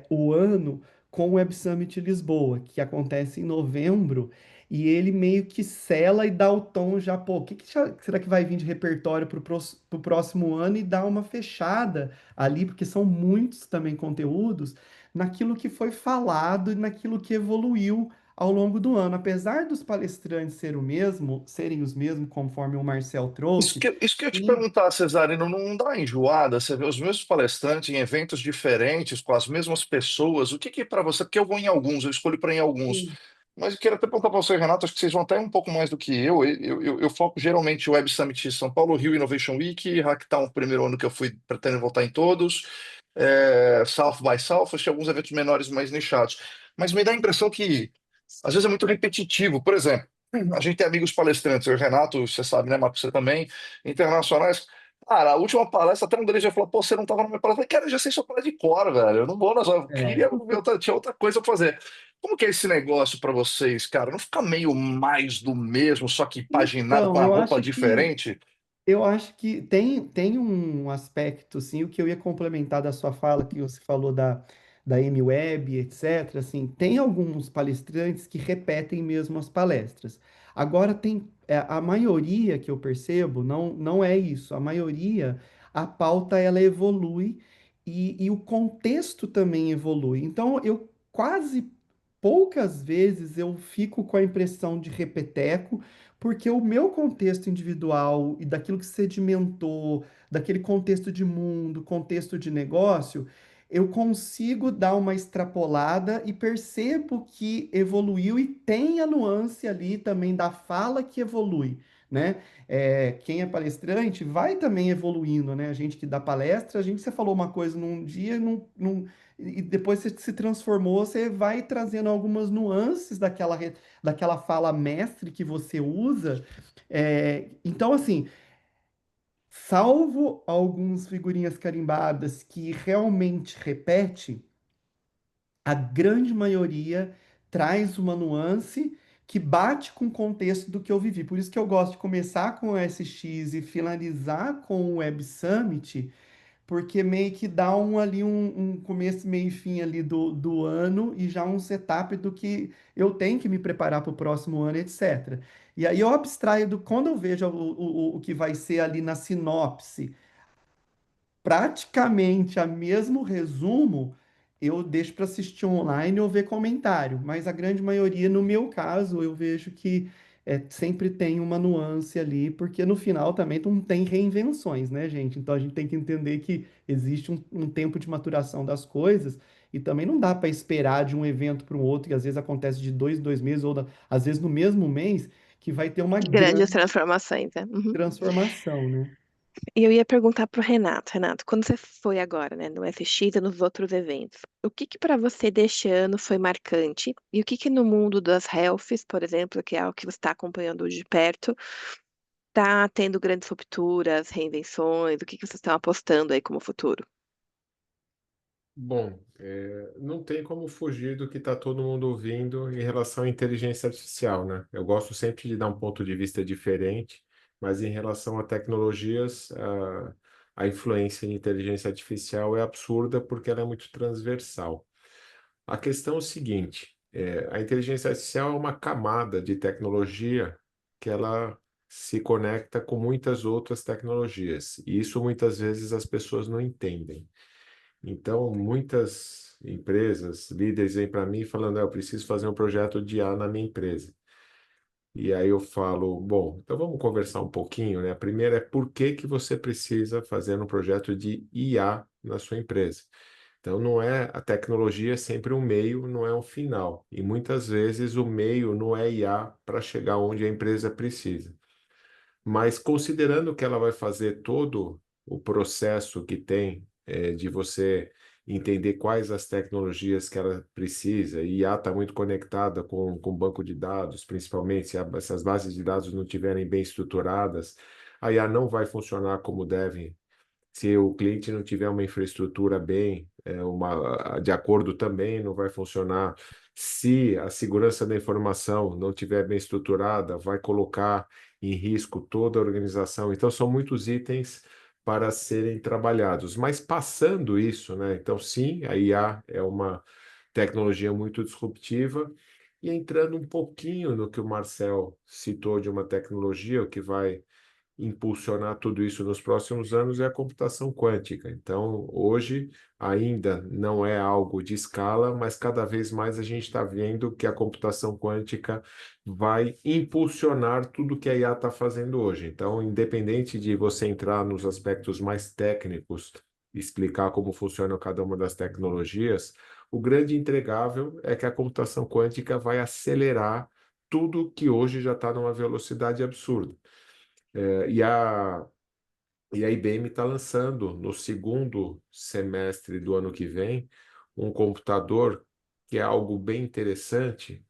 o ano com o Web Summit Lisboa, que acontece em novembro, e ele meio que sela e dá o tom já, pô, o que, será que vai vir de repertório para o próximo ano e dá uma fechada ali, porque são muitos também conteúdos, naquilo que foi falado e naquilo que evoluiu ao longo do ano. Apesar dos palestrantes serem os mesmos, conforme o Marcel trouxe, Isso que eu ia te tem, perguntar, Cesarino, não dá enjoada? Você vê os mesmos palestrantes em eventos diferentes, com as mesmas pessoas. O que que para você? Porque eu vou em alguns, eu escolho para ir em alguns. tem, Mas eu quero até perguntar para você, Renato, acho que vocês vão até um pouco mais do que eu. Eu foco geralmente Web Summit São Paulo, Rio Innovation Week, Hacktown, o primeiro ano que eu fui, pretendo voltar em todos. South by Southwest, alguns eventos menores mais nichados. Mas me dá a impressão que às vezes é muito repetitivo. Por exemplo, a gente tem amigos palestrantes, eu e o Renato, você sabe, né, Marcos, você também, internacionais. Cara, a última palestra, até um deles já falou, pô, você não tava na minha palestra. Eu falei, cara, eu já sei sua palestra de cor, velho. Eu não vou na sua. Eu é, queria ver tinha outra coisa pra fazer. Como que é esse negócio pra vocês, cara? Não fica meio mais do mesmo, só que paginado com então, a roupa diferente? eu acho que tem um aspecto, assim, o que eu ia complementar da sua fala, que você falou da MWeb, etc. Assim, tem alguns palestrantes que repetem mesmo as palestras. Agora, a maioria que eu percebo não é isso. A maioria, a pauta, ela evolui e o contexto também evolui. Então, eu quase poucas vezes eu fico com a impressão de repeteco, porque o meu contexto individual e daquilo que sedimentou, daquele contexto de mundo, contexto de negócio, eu consigo dar uma extrapolada e percebo que evoluiu e tem a nuance ali também da fala que evolui, né? Quem é palestrante vai também evoluindo, né? A gente que dá palestra, você falou uma coisa num dia, e depois você se transformou, você vai trazendo algumas nuances daquela fala mestre que você usa. Então, assim, salvo algumas figurinhas carimbadas que realmente repete, a grande maioria traz uma nuance que bate com o contexto do que eu vivi. Por isso que eu gosto de começar com o SX e finalizar com o Web Summit, porque meio que dá um começo, meio e fim ali do ano e já um setup do que eu tenho que me preparar para o próximo ano, etc. E aí eu abstraio quando eu vejo o que vai ser ali na sinopse praticamente a mesmo resumo, eu deixo para assistir online ou ver comentário, mas a grande maioria, no meu caso, eu vejo que sempre tem uma nuance ali, porque no final também não tem reinvenções, né, gente? Então a gente tem que entender que existe um tempo de maturação das coisas e também não dá para esperar de um evento para o outro, que às vezes acontece de dois meses, ou às vezes no mesmo mês, que vai ter uma Grandes grande transformações, né? Uhum. transformação, né? E eu ia perguntar para o Renato, Renato, quando você foi agora, né, no FX e nos outros eventos, o que que para você deste ano foi marcante e o que que no mundo das healths, por exemplo, que é algo que você está acompanhando hoje de perto, está tendo grandes rupturas, reinvenções, o que que vocês estão apostando aí como futuro? Bom, não tem como fugir do que está todo mundo ouvindo em relação à inteligência artificial, né? Eu gosto sempre de dar um ponto de vista diferente, mas em relação a tecnologias, a influência em inteligência artificial é absurda porque ela é muito transversal. A questão é o seguinte, a inteligência artificial é uma camada de tecnologia que ela se conecta com muitas outras tecnologias, e isso muitas vezes as pessoas não entendem. Então, muitas empresas, líderes vêm para mim falando, eu preciso fazer um projeto de IA na minha empresa. E aí eu falo, bom, então vamos conversar um pouquinho, né? A primeira é por que que você precisa fazer um projeto de IA na sua empresa. Então não é a tecnologia é sempre um meio, não é um final. E muitas vezes o meio não é IA para chegar onde a empresa precisa. Mas considerando que ela vai fazer todo o processo que tem de você entender quais as tecnologias que ela precisa, e a IA está muito conectada com banco de dados, principalmente se as bases de dados não estiverem bem estruturadas, a IA não vai funcionar como deve se o cliente não tiver uma infraestrutura bem, de acordo também, não vai funcionar. Se a segurança da informação não tiver bem estruturada, vai colocar em risco toda a organização. Então, são muitos itens para serem trabalhados. Mas passando isso, né? Então, sim, a IA é uma tecnologia muito disruptiva. E entrando um pouquinho no que o Marcel citou de uma tecnologia, o que vai impulsionar tudo isso nos próximos anos é a computação quântica. Então, hoje ainda não é algo de escala, mas cada vez mais a gente está vendo que a computação quântica vai impulsionar tudo que a IA está fazendo hoje. Então, independente de você entrar nos aspectos mais técnicos, explicar como funciona cada uma das tecnologias, o grande entregável é que a computação quântica vai acelerar tudo que hoje já está numa velocidade absurda. E a IBM está lançando no segundo semestre do ano que vem um computador que é algo bem interessante,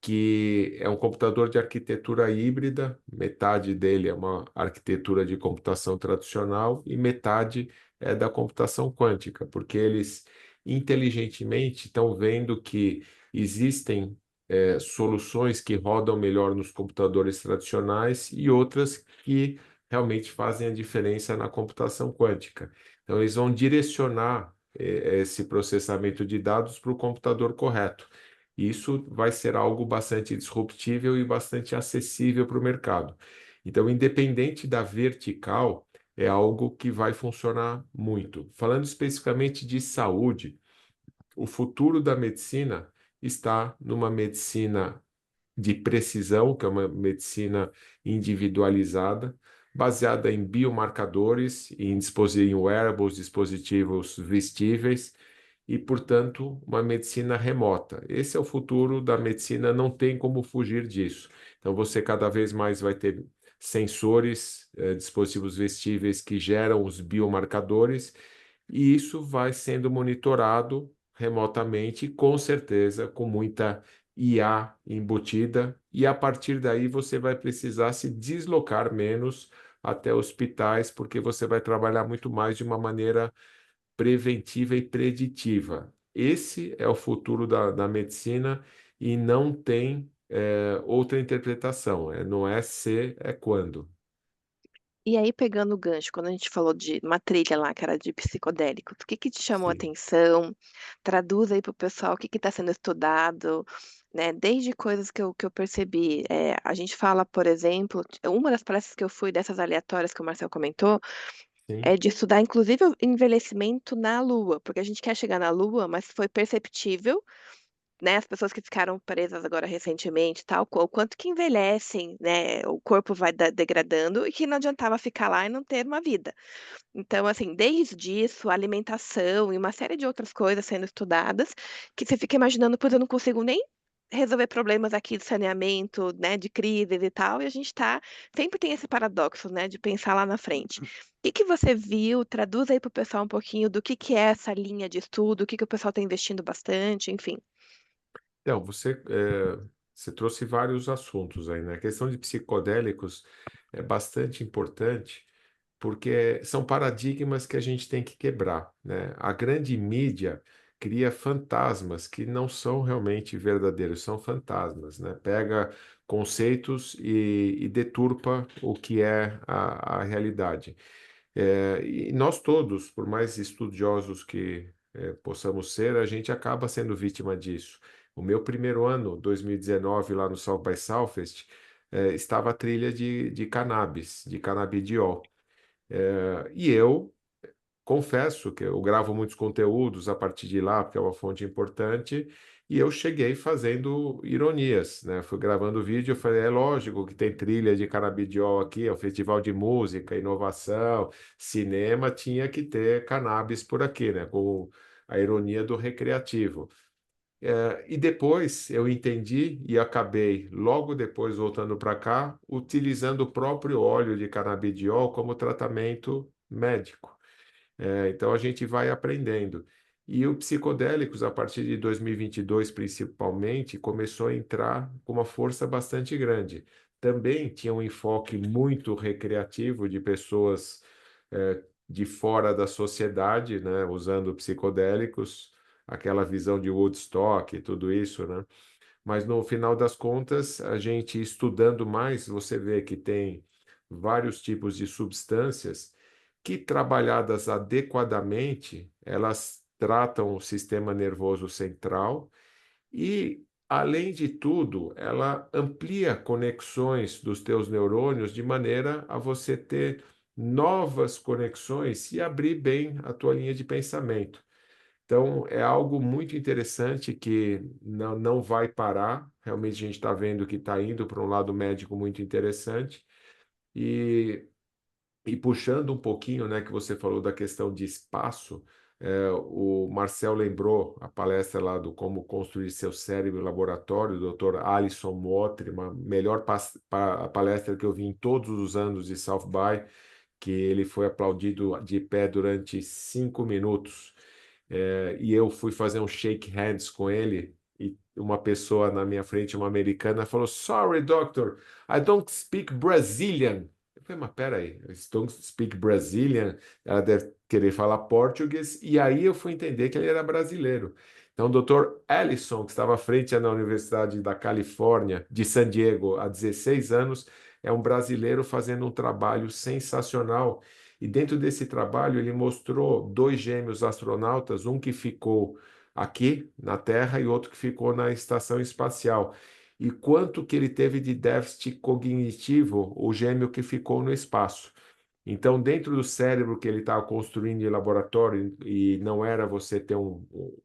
que é um computador de arquitetura híbrida, metade dele é uma arquitetura de computação tradicional e metade é da computação quântica, porque eles inteligentemente estão vendo que existem soluções que rodam melhor nos computadores tradicionais e outras que realmente fazem a diferença na computação quântica. Então, eles vão direcionar esse processamento de dados para o computador correto. Isso vai ser algo bastante disruptível e bastante acessível para o mercado. Então, independente da vertical, é algo que vai funcionar muito. Falando especificamente de saúde, o futuro da medicina está numa medicina de precisão, que é uma medicina individualizada, baseada em biomarcadores, em wearables, dispositivos vestíveis, e, portanto, uma medicina remota. Esse é o futuro da medicina, não tem como fugir disso. Então, você cada vez mais vai ter sensores, dispositivos vestíveis que geram os biomarcadores, e isso vai sendo monitorado remotamente, com certeza, com muita IA embutida, e a partir daí você vai precisar se deslocar menos até hospitais, porque você vai trabalhar muito mais de uma maneira preventiva e preditiva. Esse é o futuro da medicina e não tem outra interpretação. Não é se, é quando. E aí, pegando o gancho, quando a gente falou de uma trilha lá, que era de psicodélicos, o que que te chamou a Sim, atenção? Traduz aí para o pessoal o que está sendo estudado, né? Desde coisas que eu percebi. A gente fala, por exemplo, uma das palestras que eu fui dessas aleatórias que o Marcel comentou, sim. é de estudar, inclusive, o envelhecimento na Lua, porque a gente quer chegar na Lua, mas foi perceptível, né, as pessoas que ficaram presas agora recentemente, e tal, o quanto que envelhecem, né, o corpo vai degradando e que não adiantava ficar lá e não ter uma vida. Então, assim, desde isso, alimentação e uma série de outras coisas sendo estudadas, que você fica imaginando, pois eu não consigo nem resolver problemas aqui de saneamento, né, de crises e tal, e a gente tá, sempre tem esse paradoxo, né, de pensar lá na frente. O que que você viu? Traduz aí para o pessoal um pouquinho do que é essa linha de estudo, o que que o pessoal está investindo bastante, enfim. Então, você trouxe vários assuntos aí, né? A questão de psicodélicos é bastante importante, porque são paradigmas que a gente tem que quebrar, né? A grande mídia cria fantasmas que não são realmente verdadeiros, são fantasmas, né? Pega conceitos e deturpa o que é a realidade. E nós todos, por mais estudiosos que possamos ser, a gente acaba sendo vítima disso. O meu primeiro ano, 2019, lá no South by Southwest, estava a trilha de cannabis, de canabidiol. E eu confesso que eu gravo muitos conteúdos a partir de lá, porque é uma fonte importante, E eu cheguei fazendo ironias, né? Fui gravando vídeo, eu falei, é lógico que tem trilha de canabidiol aqui, é o festival de música, inovação, cinema, tinha que ter cannabis por aqui, né? Com a ironia do recreativo. E depois eu entendi e acabei, logo depois, voltando para cá, utilizando o próprio óleo de canabidiol como tratamento médico. Então a gente vai aprendendo. E o psicodélicos, a partir de 2022, principalmente, começou a entrar com uma força bastante grande. Também tinha um enfoque muito recreativo de pessoas de fora da sociedade, né, usando psicodélicos, aquela visão de Woodstock e tudo isso, né? Mas no final das contas, a gente estudando mais, você vê que tem vários tipos de substâncias que, trabalhadas adequadamente, elas tratam o sistema nervoso central e, além de tudo, ela amplia conexões dos teus neurônios de maneira a você ter novas conexões e abrir bem a tua linha de pensamento. Então, é algo muito interessante que não vai parar. Realmente, a gente está vendo que está indo para um lado médico muito interessante. E, e puxando um pouquinho, né, que você falou da questão de espaço, o Marcel lembrou a palestra lá do Como Construir Seu Cérebro em Laboratório, do Dr. Alison Mottri, uma melhor palestra que eu vi em todos os anos de South by, que ele foi aplaudido de pé durante 5 minutos. E eu fui fazer um shake hands com ele e uma pessoa na minha frente, uma americana, falou: Sorry, doctor, I don't speak Brazilian. Eu falei, mas peraí, I don't speak Brazilian. Ela deve querer falar português. E aí eu fui entender que ele era brasileiro. Então, o doutor Ellison, que estava à frente na Universidade da Califórnia, de San Diego, há 16 anos, é um brasileiro fazendo um trabalho sensacional. E dentro desse trabalho, ele mostrou dois gêmeos astronautas, um que ficou aqui na Terra e outro que ficou na estação espacial. E quanto que ele teve de déficit cognitivo, o gêmeo que ficou no espaço. Então, dentro do cérebro que ele estava construindo em laboratório, e não era você ter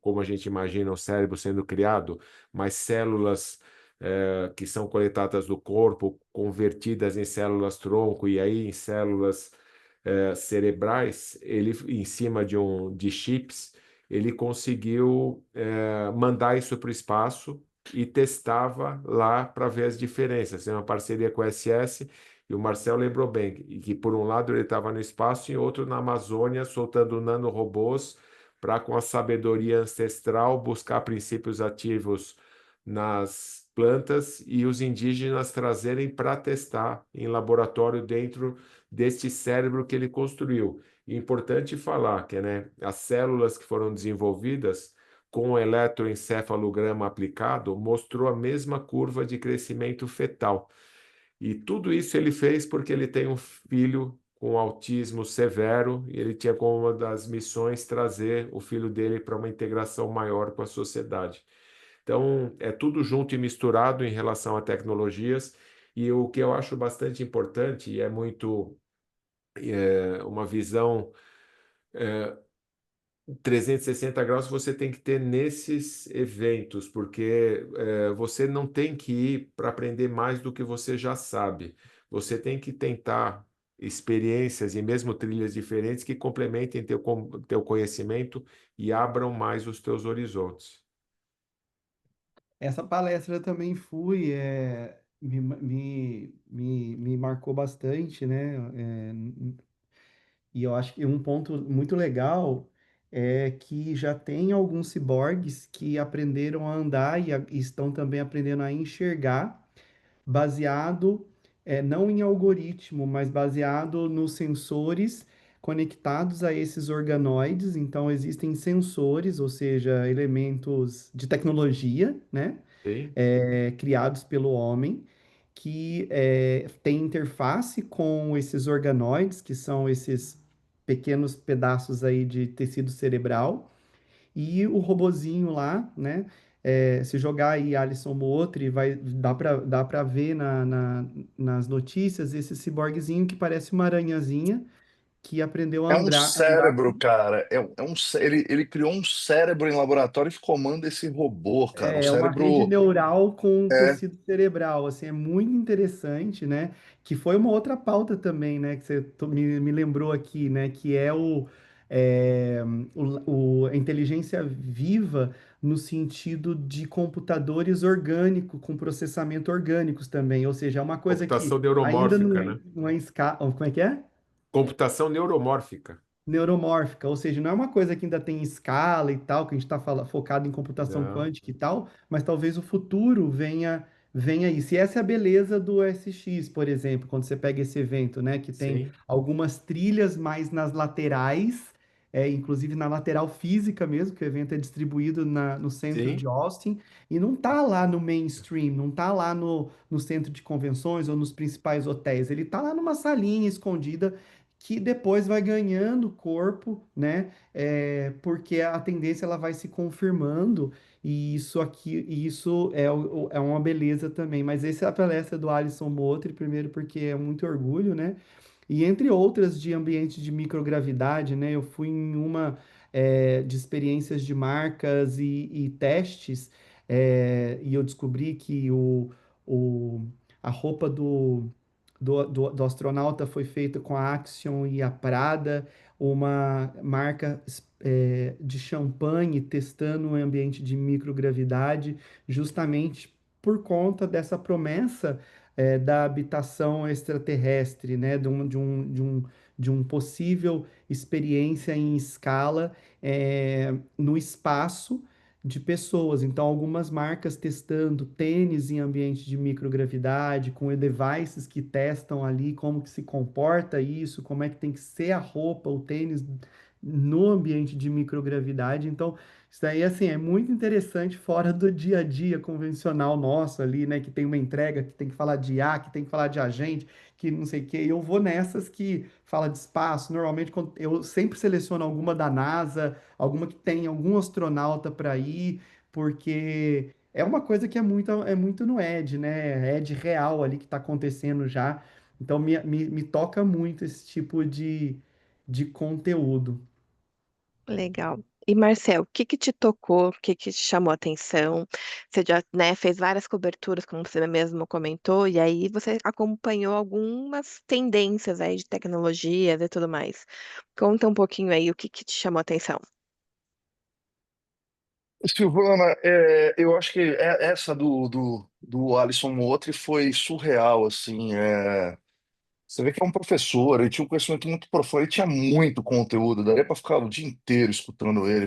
como a gente imagina, um cérebro sendo criado, mas células que são coletadas do corpo, convertidas em células tronco e aí em células cerebrais, ele em cima de chips, ele conseguiu mandar isso para o espaço e testava lá para ver as diferenças. Tem uma parceria com a SS e o Marcel lembrou bem que por um lado ele estava no espaço e outro na Amazônia soltando nanorobôs para com a sabedoria ancestral buscar princípios ativos nas plantas e os indígenas trazerem para testar em laboratório dentro deste cérebro que ele construiu. E é importante falar que, né, as células que foram desenvolvidas com o eletroencefalograma aplicado mostrou a mesma curva de crescimento fetal. E tudo isso ele fez porque ele tem um filho com autismo severo e ele tinha como uma das missões trazer o filho dele para uma integração maior com a sociedade. Então, é tudo junto e misturado em relação a tecnologias. E o que eu acho bastante importante, e é muito uma visão 360 graus, você tem que ter nesses eventos, porque você não tem que ir para aprender mais do que você já sabe. Você tem que tentar experiências e mesmo trilhas diferentes que complementem teu conhecimento e abram mais os teus horizontes. Essa palestra eu também fui, me marcou bastante, né? E eu acho que um ponto muito legal é que já tem alguns ciborgues que aprenderam a andar e estão também aprendendo a enxergar, baseado, não em algoritmo, mas baseado nos sensores conectados a esses organoides. Então, existem sensores, ou seja, elementos de tecnologia, né? Sim? Criados pelo homem, que têm interface com esses organoides, que são esses pequenos pedaços aí de tecido cerebral, e o robozinho lá, né? Se jogar aí Alisson Mootri, dá para ver nas notícias esse ciborguezinho que parece uma aranhazinha, que aprendeu a É um andar. cérebro, cara. Ele criou um cérebro em laboratório e comanda esse robô, cara. Um É uma rede cérebro. neural com É, tecido cerebral, assim, é muito interessante, né? Que foi uma outra pauta também, né? Que você me lembrou aqui, né? Que é é, a inteligência viva no sentido de computadores orgânicos, com processamento orgânicos também. Ou seja, é uma coisa que Computação ainda neuromórfica, né? não é em escala. Como é que é? Computação neuromórfica. Neuromórfica, ou seja, não é uma coisa que ainda tem escala e tal, que a gente está focado em computação Não. quântica e tal, mas talvez o futuro venha isso. E essa é a beleza do SX, por exemplo, quando você pega esse evento, né, que tem Sim, algumas trilhas mais nas laterais, inclusive na lateral física mesmo, que o evento é distribuído no centro de sim. Austin, e não tá lá no mainstream, não tá lá no centro de convenções ou nos principais hotéis, ele tá lá numa salinha escondida que depois vai ganhando corpo, né? Porque a tendência ela vai se confirmando e isso aqui, e isso é uma beleza também. Mas essa é a palestra do Alisson Motri, primeiro porque é muito orgulho, né? E entre outras de ambiente de microgravidade, né? Eu fui em uma de experiências de marcas e testes, e eu descobri que o, a roupa do astronauta foi feita com a Axion e a Prada, uma marca de champanhe testando um ambiente de microgravidade, justamente por conta dessa promessa da habitação extraterrestre, né? De um possível experiência em escala no espaço de pessoas. Então, algumas marcas testando tênis em ambiente de microgravidade, com devices que testam ali como que se comporta isso, como é que tem que ser a roupa, o tênis no ambiente de microgravidade. Então, isso daí, assim, é muito interessante fora do dia a dia convencional nosso ali, né? Que tem uma entrega, que tem que falar de IA, que tem que falar de agente, que não sei o quê. E eu vou nessas que fala de espaço. Normalmente, eu sempre seleciono alguma da NASA, alguma que tem algum astronauta para ir, porque é uma coisa que é muito no Edge, né? Edge real ali que está acontecendo já. Então me toca muito esse tipo de conteúdo. Legal. E Marcel, o que que te tocou, o que que te chamou a atenção? Você já, né, fez várias coberturas, como você mesmo comentou, e aí você acompanhou algumas tendências aí de tecnologias e tudo mais. Conta um pouquinho aí o que que te chamou a atenção. Silvana, eu acho que essa do Alisson Motri foi surreal, assim. Você vê que é um professor, ele tinha um conhecimento muito profundo, ele tinha muito conteúdo, daria para ficar o dia inteiro escutando ele.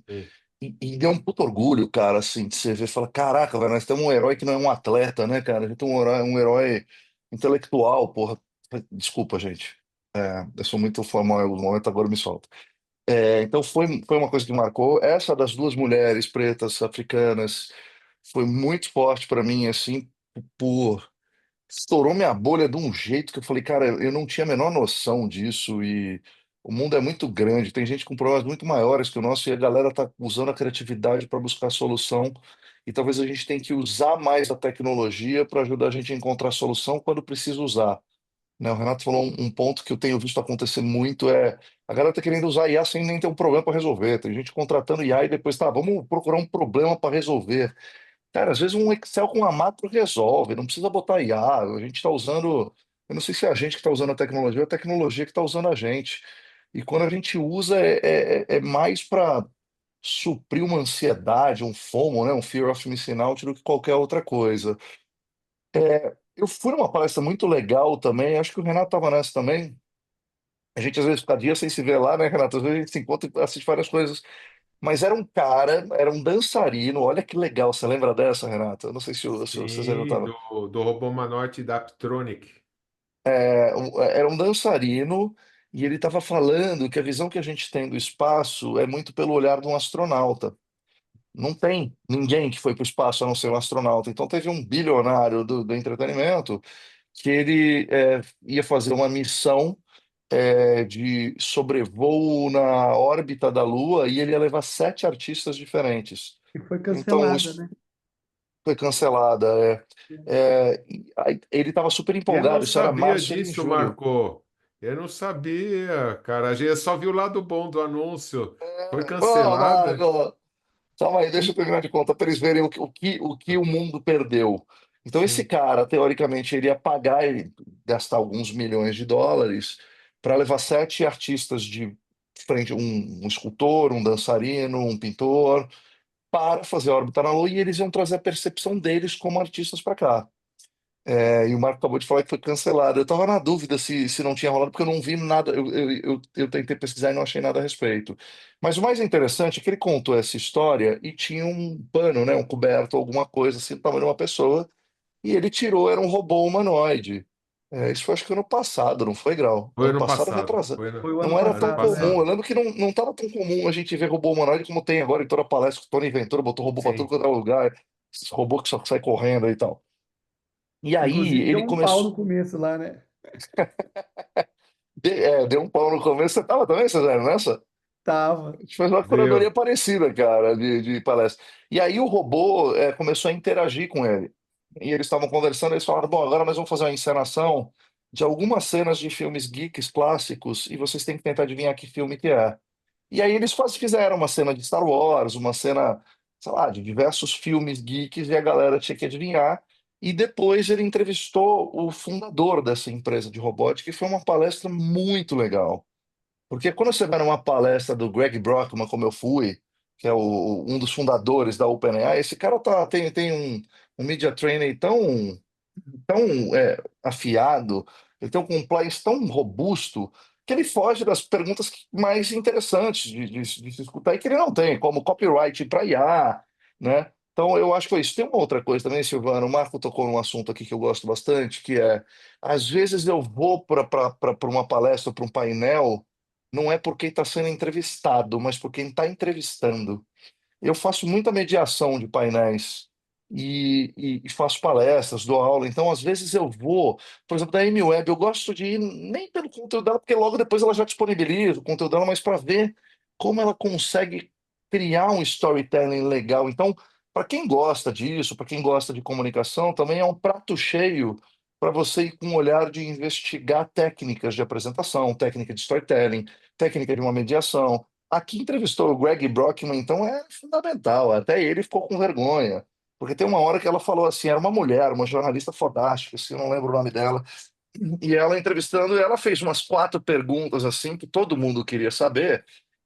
Sim. E deu um puto orgulho, cara, assim, de você ver e falar: caraca, velho, nós temos um herói que não é um atleta, né, cara? A gente tem um herói intelectual, porra. Desculpa, gente. Eu sou muito formal em alguns momentos, agora eu me solto. Então foi uma coisa que marcou. Essa das duas mulheres pretas africanas foi muito forte para mim, assim, por estourou minha bolha de um jeito que eu falei, cara, eu não tinha a menor noção disso e o mundo é muito grande, tem gente com problemas muito maiores que o nosso e a galera tá usando a criatividade para buscar solução e talvez a gente tenha que usar mais a tecnologia para ajudar a gente a encontrar solução quando precisa usar, né? O Renato falou um ponto que eu tenho visto acontecer muito a galera tá querendo usar IA sem nem ter um problema para resolver. Tem gente contratando IA e depois tá, vamos procurar um problema para resolver. Cara, às vezes um Excel com uma macro resolve, não precisa botar IA. A gente está usando, eu não sei se é a gente que está usando a tecnologia ou a tecnologia que está usando a gente. E quando a gente usa, é mais para suprir uma ansiedade, um FOMO, né, um Fear of Missing Out, do que qualquer outra coisa. Eu fui numa palestra muito legal também, acho que o Renato estava nessa também. A gente às vezes fica dias sem se ver lá, né, Renato? Às vezes a gente se encontra e assiste várias coisas. Mas era um cara, era um dançarino. Olha que legal, você lembra dessa, Renato? Eu não sei se você já Sim, estava. do robô humanoide da Aptronic. Era um dançarino e ele estava falando que a visão que a gente tem do espaço é muito pelo olhar de um astronauta. Não tem ninguém que foi para o espaço a não ser um astronauta. Então teve um bilionário do entretenimento que ele ia fazer uma missão de sobrevoo na órbita da Lua e ele ia levar 7 artistas diferentes. E foi Então cancelada, isso né? foi cancelada. E aí ele estava super Eu não empolgado. Isso era sabia março, era em disso, julho. Marco. Eu não sabia, cara. A gente só viu o lado bom do anúncio. Foi Ô, cancelada? Marco, calma aí, deixa eu terminar de contar para eles verem o que o mundo perdeu. Então, esse Sim. cara, teoricamente, ele ia pagar, ele gastar alguns milhões de dólares para levar 7 artistas de frente, um escultor, um dançarino, um pintor, para fazer a órbita na Lua, e eles iam trazer a percepção deles como artistas para cá. E o Marco acabou de falar que foi cancelado. Eu estava na dúvida se não tinha rolado, porque eu não vi nada. Eu tentei pesquisar e não achei nada a respeito. Mas o mais interessante é que ele contou essa história e tinha um pano, né, um coberto, alguma coisa assim, do tamanho de uma pessoa, e ele tirou, era um robô humanoide. Isso foi acho que ano passado, não foi, Grau? Foi Ano ano passado, passado. retrasado. Foi o ano Não era Ano tão passado, né? comum. Eu passado. lembro que não estava tão comum a gente ver robô humanoide como tem agora em toda palestra. O Tony Ventura botou robô para tudo Sim. quanto é lugar. Esses robôs que só sai correndo e tal. E aí Inclusive deu ele um pau começou. no começo lá, né? Deu um pau no começo. Você tava também, Cesar, nessa? Tava. A gente fez uma curadoria Deu. parecida, cara, de palestra. E aí o robô começou a interagir com ele. E eles estavam conversando, eles falaram, bom, agora nós vamos fazer uma encenação de algumas cenas de filmes geeks clássicos e vocês têm que tentar adivinhar que filme que é. E aí eles quase fizeram uma cena de Star Wars, uma cena, sei lá, de diversos filmes geeks e a galera tinha que adivinhar. E depois ele entrevistou o fundador dessa empresa de robótica e foi uma palestra muito legal. Porque quando você vai numa palestra do Greg Brockman, como eu fui, que é um dos fundadores da OpenAI, esse cara tem um media training tão afiado, ele tem um compliance tão robusto, que ele foge das perguntas mais interessantes de se escutar e que ele não tem, como copyright para IA, né? Então, eu acho que foi isso. Tem uma outra coisa também, Silvano, o Marco tocou num assunto aqui que eu gosto bastante, que é, às vezes eu vou para uma palestra, para um painel, não é por quem está sendo entrevistado, mas por quem está entrevistando. Eu faço muita mediação de painéis e faço palestras, dou aula. Então, às vezes eu vou, por exemplo, da Amy Webb, eu gosto de ir nem pelo conteúdo dela, porque logo depois ela já disponibiliza o conteúdo dela, mas para ver como ela consegue criar um storytelling legal. Então, para quem gosta disso, para quem gosta de comunicação, também é um prato cheio para você ir com um olhar de investigar técnicas de apresentação, técnica de storytelling, técnica de uma mediação. Aqui entrevistou o Greg Brockman, então é fundamental. Até ele ficou com vergonha. Porque tem uma hora que ela falou assim: era uma mulher, uma jornalista fodástica, assim, eu não lembro o nome dela. E ela entrevistando, ela fez umas 4 perguntas assim que todo mundo queria saber.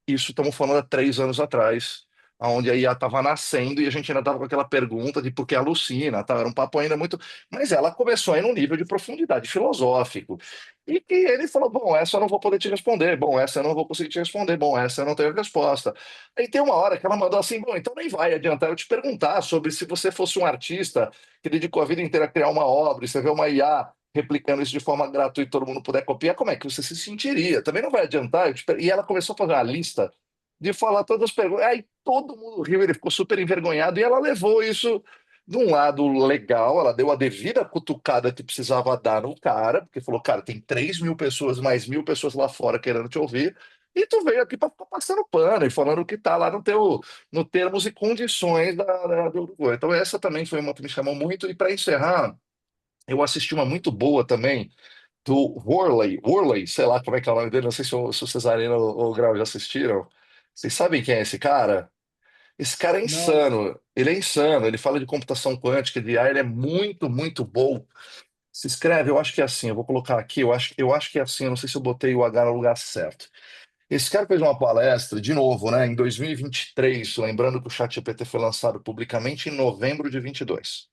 Isso estamos falando há 3 anos atrás, onde a IA estava nascendo e a gente ainda estava com aquela pergunta de por que alucina, tá? Era um papo ainda muito. Mas ela começou aí num nível de profundidade filosófico. E que ele falou: bom, essa eu não vou poder te responder, bom, essa eu não vou conseguir te responder, bom, essa eu não tenho resposta. Aí tem uma hora que ela mandou assim: bom, então nem vai adiantar eu te perguntar sobre se você fosse um artista que dedicou a vida inteira a criar uma obra, e você vê uma IA replicando isso de forma gratuita, todo mundo puder copiar, como é que você se sentiria? Também não vai adiantar. E ela começou a fazer uma lista de falar todas as perguntas. Aí todo mundo riu, ele ficou super envergonhado, e ela levou isso de um lado legal, ela deu a devida cutucada que precisava dar no cara, porque falou, cara, tem 3.000 pessoas, mais 1.000 pessoas lá fora querendo te ouvir, e tu veio aqui para ficar passando pano e falando o que tá lá no termos e condições do. Então essa também foi uma que me chamou muito, e para encerrar, eu assisti uma muito boa também, do Worley, sei lá como é que é o nome dele, não sei se o Cesarino ou o Grau já assistiram. Vocês sabem quem é esse cara? Esse cara é Não. insano, ele é insano, ele fala de computação quântica, de AI, ele é muito, muito bom. Se escreve, eu acho que é assim, eu vou colocar aqui, eu acho que é assim, eu não sei se eu botei o H no lugar certo. Esse cara fez uma palestra, de novo, né, em 2023, lembrando que o ChatGPT foi lançado publicamente em novembro de 22.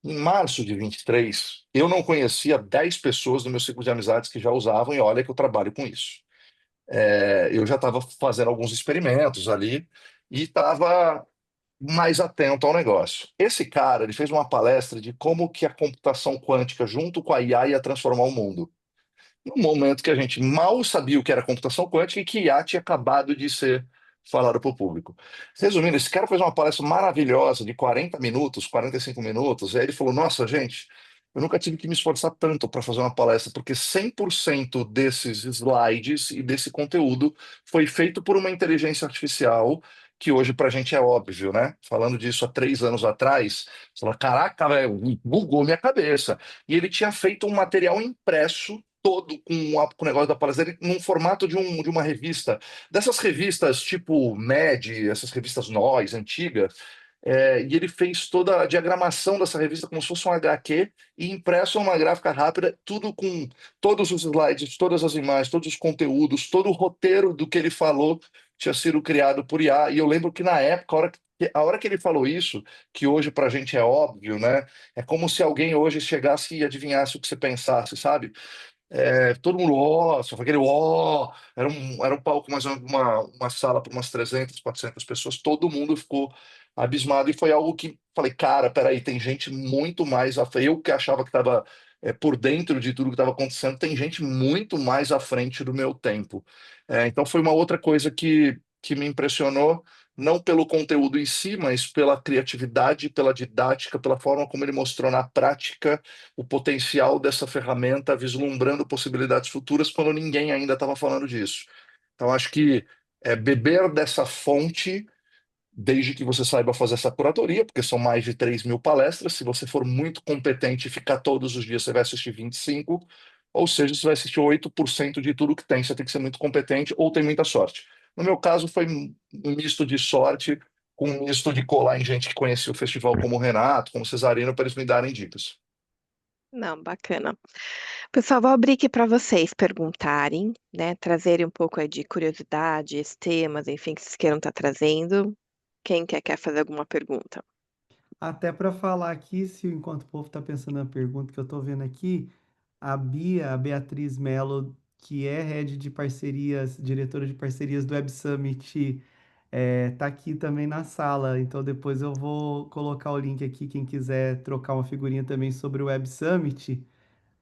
Em março de 23, eu não conhecia 10 pessoas do meu ciclo de amizades que já usavam, e olha que eu trabalho com isso. Eu já estava fazendo alguns experimentos ali e estava mais atento ao negócio. Esse cara, ele fez uma palestra de como que a computação quântica junto com a IA ia transformar o mundo. No momento que a gente mal sabia o que era computação quântica e que IA tinha acabado de ser falado para o público. Resumindo, esse cara fez uma palestra maravilhosa de 40 minutos, 45 minutos, e aí ele falou: Nossa, gente, eu nunca tive que me esforçar tanto para fazer uma palestra, porque 100% desses slides e desse conteúdo foi feito por uma inteligência artificial. Que hoje para a gente é óbvio, né? Falando disso há 3 anos atrás, você fala: Caraca, velho, bugou minha cabeça. E ele tinha feito um material impresso todo com o negócio da palestra dele num formato de uma revista. Dessas revistas tipo Med, essas revistas Nós, antigas, e ele fez toda a diagramação dessa revista como se fosse um HQ e impresso numa gráfica rápida, tudo com todos os slides, todas as imagens, todos os conteúdos, todo o roteiro do que ele falou tinha sido criado por IA. E eu lembro que na época, a hora que ele falou isso, que hoje para a gente é óbvio, né? É como se alguém hoje chegasse e adivinhasse o que você pensasse, sabe? Todo mundo, ó, só foi aquele ó, era um palco, mas uma sala para umas 300, 400 pessoas, todo mundo ficou abismado e foi algo que falei, cara, peraí, tem gente muito mais à frente, eu que achava que estava por dentro de tudo que estava acontecendo, tem gente muito mais à frente do meu tempo. Então foi uma outra coisa que me impressionou, não pelo conteúdo em si, mas pela criatividade, pela didática, pela forma como ele mostrou na prática o potencial dessa ferramenta, vislumbrando possibilidades futuras quando ninguém ainda estava falando disso. Então, acho que beber dessa fonte, desde que você saiba fazer essa curadoria, porque são mais de 3.000 palestras. Se você for muito competente e ficar todos os dias, você vai assistir 25, ou seja, você vai assistir 8% de tudo que tem. Você tem que ser muito competente ou tem muita sorte. No meu caso, foi um misto de sorte com um misto de colar em gente que conhecia o festival, como o Renato, como o Cesarino, para eles me darem dicas. Não, bacana. Pessoal, vou abrir aqui para vocês perguntarem, né? Trazerem um pouco aí de curiosidades, temas, enfim, que vocês queiram estar trazendo. Quem quer fazer alguma pergunta? Até para falar aqui, se enquanto o povo está pensando na pergunta que eu estou vendo aqui, a Bia, a Beatriz Mello, que é head de parcerias, diretora de parcerias do Web Summit, tá aqui também na sala. Então depois eu vou colocar o link aqui, quem quiser trocar uma figurinha também sobre o Web Summit,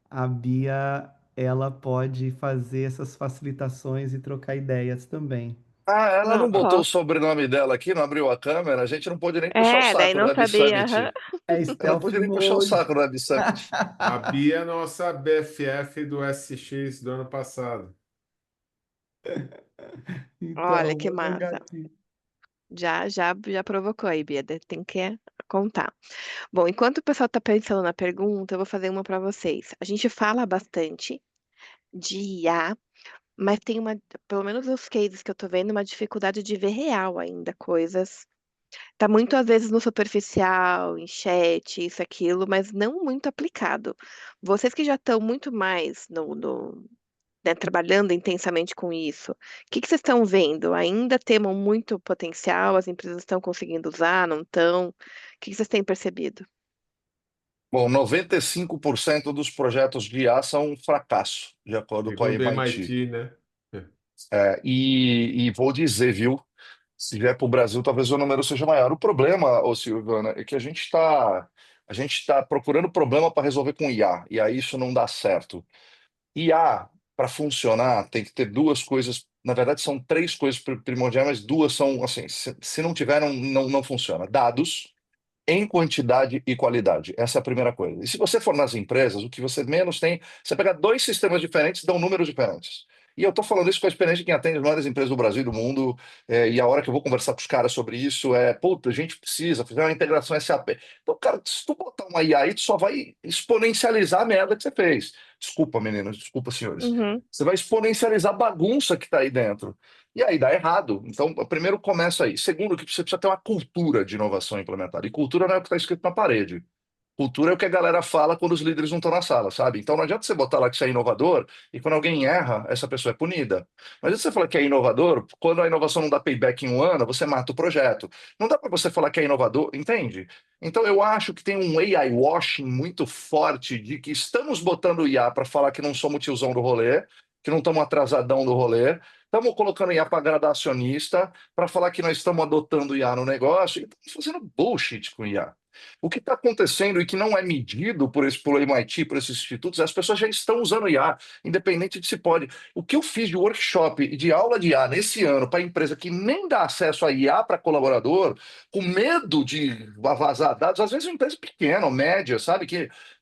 a Bia, ela pode fazer essas facilitações e trocar ideias também. Ah, ela Não, não botou o posso. sobrenome dela aqui, não abriu a câmera, a gente não pôde nem puxar o Daí saco no não Web sabia. Aham. Summit. É Ela não stealth pôde nem puxar o mode. saco no Web Summit. A Bia é nossa BFF do SX do ano passado. Olha Então, que vou jogar massa. aqui. Já provocou aí, Bia. Tem que contar. Bom, enquanto o pessoal está pensando na pergunta, eu vou fazer uma para vocês. A gente fala bastante de IA, mas tem pelo menos os cases que eu tô vendo, uma dificuldade de ver real ainda coisas. Tá muito às vezes no superficial, em chat, isso, aquilo, mas não muito aplicado. Vocês que já estão muito mais né, trabalhando intensamente com isso, o que que vocês estão vendo? Ainda temos muito potencial? As empresas estão conseguindo usar, não estão? O que que vocês têm percebido? Bom, 95% dos projetos de IA são um fracasso, de acordo com a Segundo o MIT. MIT, né? E vou dizer, viu? Se vier para o Brasil, talvez o número seja maior. O problema, ô Silvana, é que a gente tá procurando problema para resolver com IA, e aí isso não dá certo. IA, para funcionar, tem que ter duas coisas. Na verdade, são três coisas primordiais, mas duas são assim: se não tiver, não funciona. Dados em quantidade e qualidade. Essa é a primeira coisa. E se você for nas empresas, o que você menos tem, você pega dois sistemas diferentes, dão números diferentes. E eu estou falando isso com a experiência de quem atende as maiores empresas do Brasil e do mundo, e a hora que eu vou conversar com os caras sobre isso puta, a gente precisa fazer uma integração SAP. Então, cara, se tu botar uma IA aí, tu só vai exponencializar a merda que você fez. Desculpa, meninos, desculpa, senhores. Uhum. Você vai exponencializar a bagunça que está aí dentro. E aí dá errado. Então, primeiro começa aí. Segundo, que você precisa ter uma cultura de inovação implementada. E cultura não é o que está escrito na parede. Cultura é o que a galera fala quando os líderes não estão na sala, sabe? Então não adianta você botar lá que você é inovador e quando alguém erra, essa pessoa é punida. Mas se você fala que é inovador, quando a inovação não dá payback em um ano, você mata o projeto. Não dá para você falar que é inovador, entende? Então eu acho que tem um AI washing muito forte de que estamos botando o IA para falar que não somos tiozão do rolê, que não estamos atrasadão do rolê, estamos colocando IA para agradar acionista, para falar que nós estamos adotando IA no negócio e estamos fazendo bullshit com IA. O que está acontecendo e que não é medido pelo MIT, por esses institutos, as pessoas já estão usando IA, independente de se pode. O que eu fiz de workshop e de aula de IA nesse ano para empresa que nem dá acesso a IA para colaborador, com medo de vazar dados, às vezes uma empresa pequena ou média, sabe?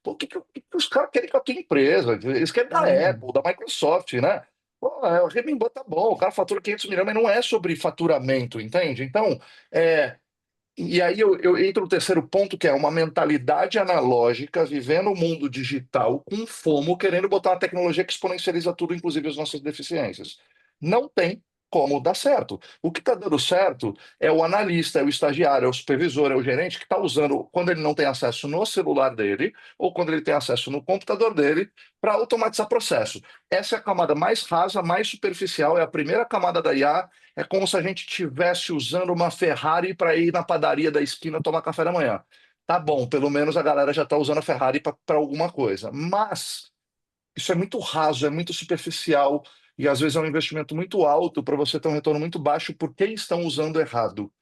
Pô, o que os caras querem com a tua empresa? Eles querem da Hum. Apple, da Microsoft, né? Pô, o Remember tá bom, o cara fatura 500 milhões, mas não é sobre faturamento, entende? Então, é, E aí eu entro no terceiro ponto, que é uma mentalidade analógica, vivendo o mundo digital com FOMO, querendo botar uma tecnologia que exponencializa tudo, inclusive as nossas deficiências. Não tem como dar certo. O que está dando certo é o analista, é o estagiário, é o supervisor, é o gerente que está usando, quando ele não tem acesso no celular dele, ou quando ele tem acesso no computador dele, para automatizar processo. Essa é a camada mais rasa, mais superficial, é a primeira camada da IA. É como se a gente estivesse usando uma Ferrari para ir na padaria da esquina tomar café da manhã. Tá bom, pelo menos a galera já está usando a Ferrari para alguma coisa. Mas isso é muito raso, é muito superficial e às vezes é um investimento muito alto para você ter um retorno muito baixo porque estão usando errado.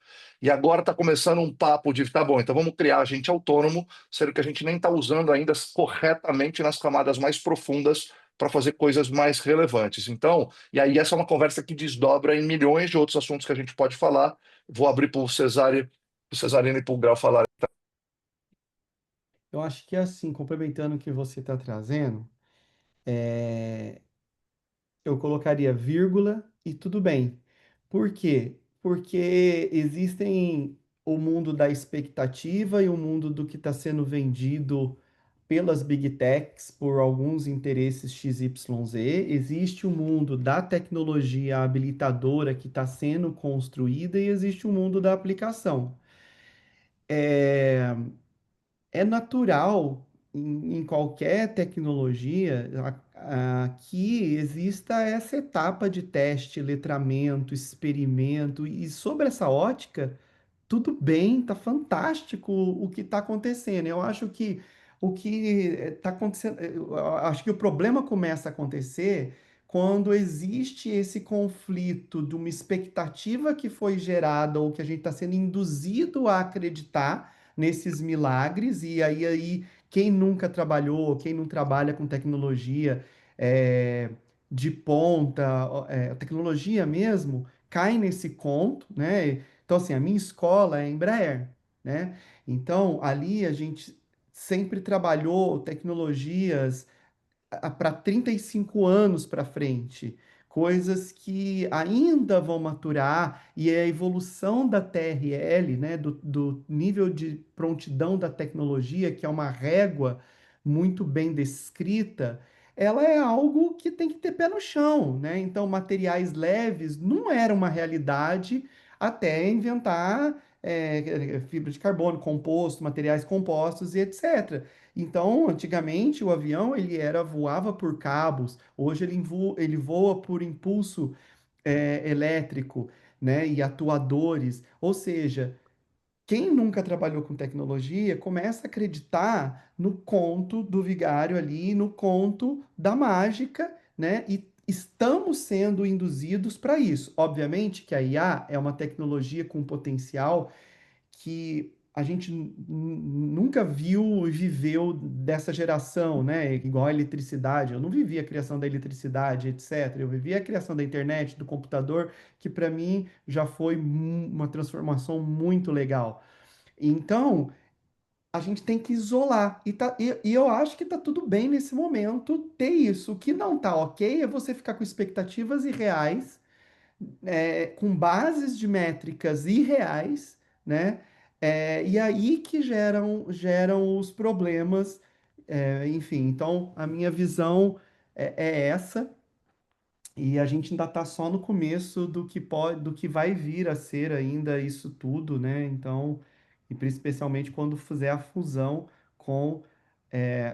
E agora está começando um papo de, tá bom, então vamos criar agente autônomo, sendo que a gente nem está usando ainda corretamente nas camadas mais profundas para fazer coisas mais relevantes. Então, e aí essa é uma conversa que desdobra em milhões de outros assuntos que a gente pode falar. Vou abrir para o Cesário, pro Cesarino e para o Grau falar. Eu acho que assim, complementando o que você está trazendo, eu colocaria vírgula e tudo bem. Por quê? Porque existem o mundo da expectativa e o mundo do que está sendo vendido pelas big techs por alguns interesses XYZ. Existe o mundo da tecnologia habilitadora que está sendo construída e existe o mundo da aplicação. É, é natural em qualquer tecnologia que exista essa etapa de teste, letramento, experimento, e sobre essa ótica, tudo bem, tá fantástico o que está acontecendo. Eu acho que o que está acontecendo, eu acho que o problema começa a acontecer quando existe esse conflito de uma expectativa que foi gerada ou que a gente está sendo induzido a acreditar nesses milagres, e aí quem nunca trabalhou, quem não trabalha com tecnologia de ponta, tecnologia mesmo, cai nesse conto, né? Então, assim, a minha escola é Embraer, né? Então, ali a gente sempre trabalhou tecnologias para 35 anos para frente, coisas que ainda vão maturar, e a evolução da TRL, né, do nível de prontidão da tecnologia, que é uma régua muito bem descrita, ela é algo que tem que ter pé no chão, né? Então, materiais leves não era uma realidade até inventar fibra de carbono, composto, materiais compostos e etc. Então, antigamente o avião voava por cabos. Hoje ele voa por impulso elétrico, né? E atuadores. Ou seja, quem nunca trabalhou com tecnologia começa a acreditar no conto do vigário ali, no conto da mágica, né? E estamos sendo induzidos para isso. Obviamente que a IA é uma tecnologia com potencial que a gente nunca viu e viveu dessa geração, né? Igual a eletricidade. Eu não vivi a criação da eletricidade, etc. Eu vivi a criação da internet, do computador, que para mim já foi uma transformação muito legal. Então, a gente tem que isolar. E eu acho que tá tudo bem nesse momento ter isso. O que não tá ok é você ficar com expectativas irreais com bases de métricas irreais, né? E aí que geram os problemas, enfim. Então, a minha visão é essa, e a gente ainda está só no começo do que pode, do que vai vir a ser ainda isso tudo, né? Então, especialmente quando fizer a fusão com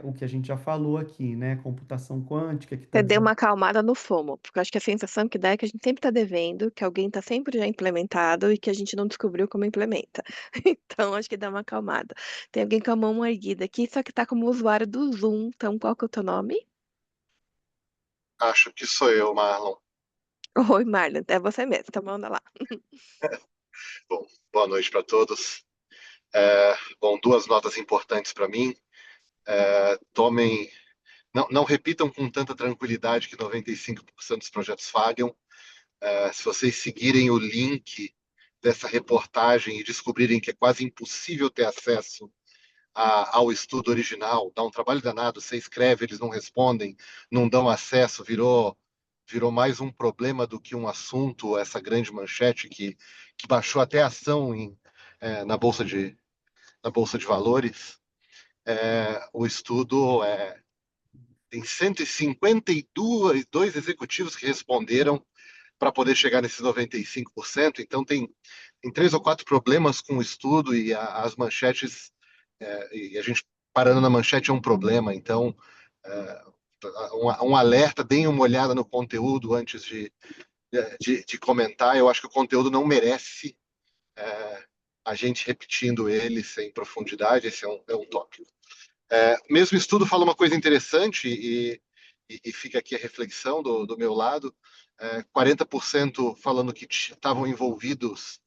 o que a gente já falou aqui, né? Computação quântica, que está Você deu uma acalmada no FOMO, porque eu acho que a sensação que dá é que a gente sempre está devendo, que alguém está sempre já implementado e que a gente não descobriu como implementa. Então, acho que dá uma acalmada. Tem alguém com a mão erguida aqui, só que está como usuário do Zoom. Então, qual que é o teu nome? Acho que sou eu, Marlon. Oi, Marlon, é você mesmo, então manda lá. Bom, boa noite para todos. Bom, duas notas importantes para mim. Tomem, não repitam com tanta tranquilidade que 95% dos projetos falham. Se vocês seguirem o link dessa reportagem e descobrirem que é quase impossível ter acesso ao estudo original, dá um trabalho danado. Você escreve, eles não respondem, não dão acesso, virou mais um problema do que um assunto, essa grande manchete que baixou até ação na Bolsa de Valores. O estudo tem 152 executivos que responderam para poder chegar nesses 95%. Então, tem 3 ou 4 problemas com o estudo e as manchetes, e a gente parando na manchete é um problema. Então, um alerta, deem uma olhada no conteúdo antes de comentar. Eu acho que o conteúdo não merece a gente repetindo ele sem profundidade. Esse é um tópico. Mesmo estudo fala uma coisa interessante e fica aqui a reflexão do meu lado. 40% falando que estavam envolvidos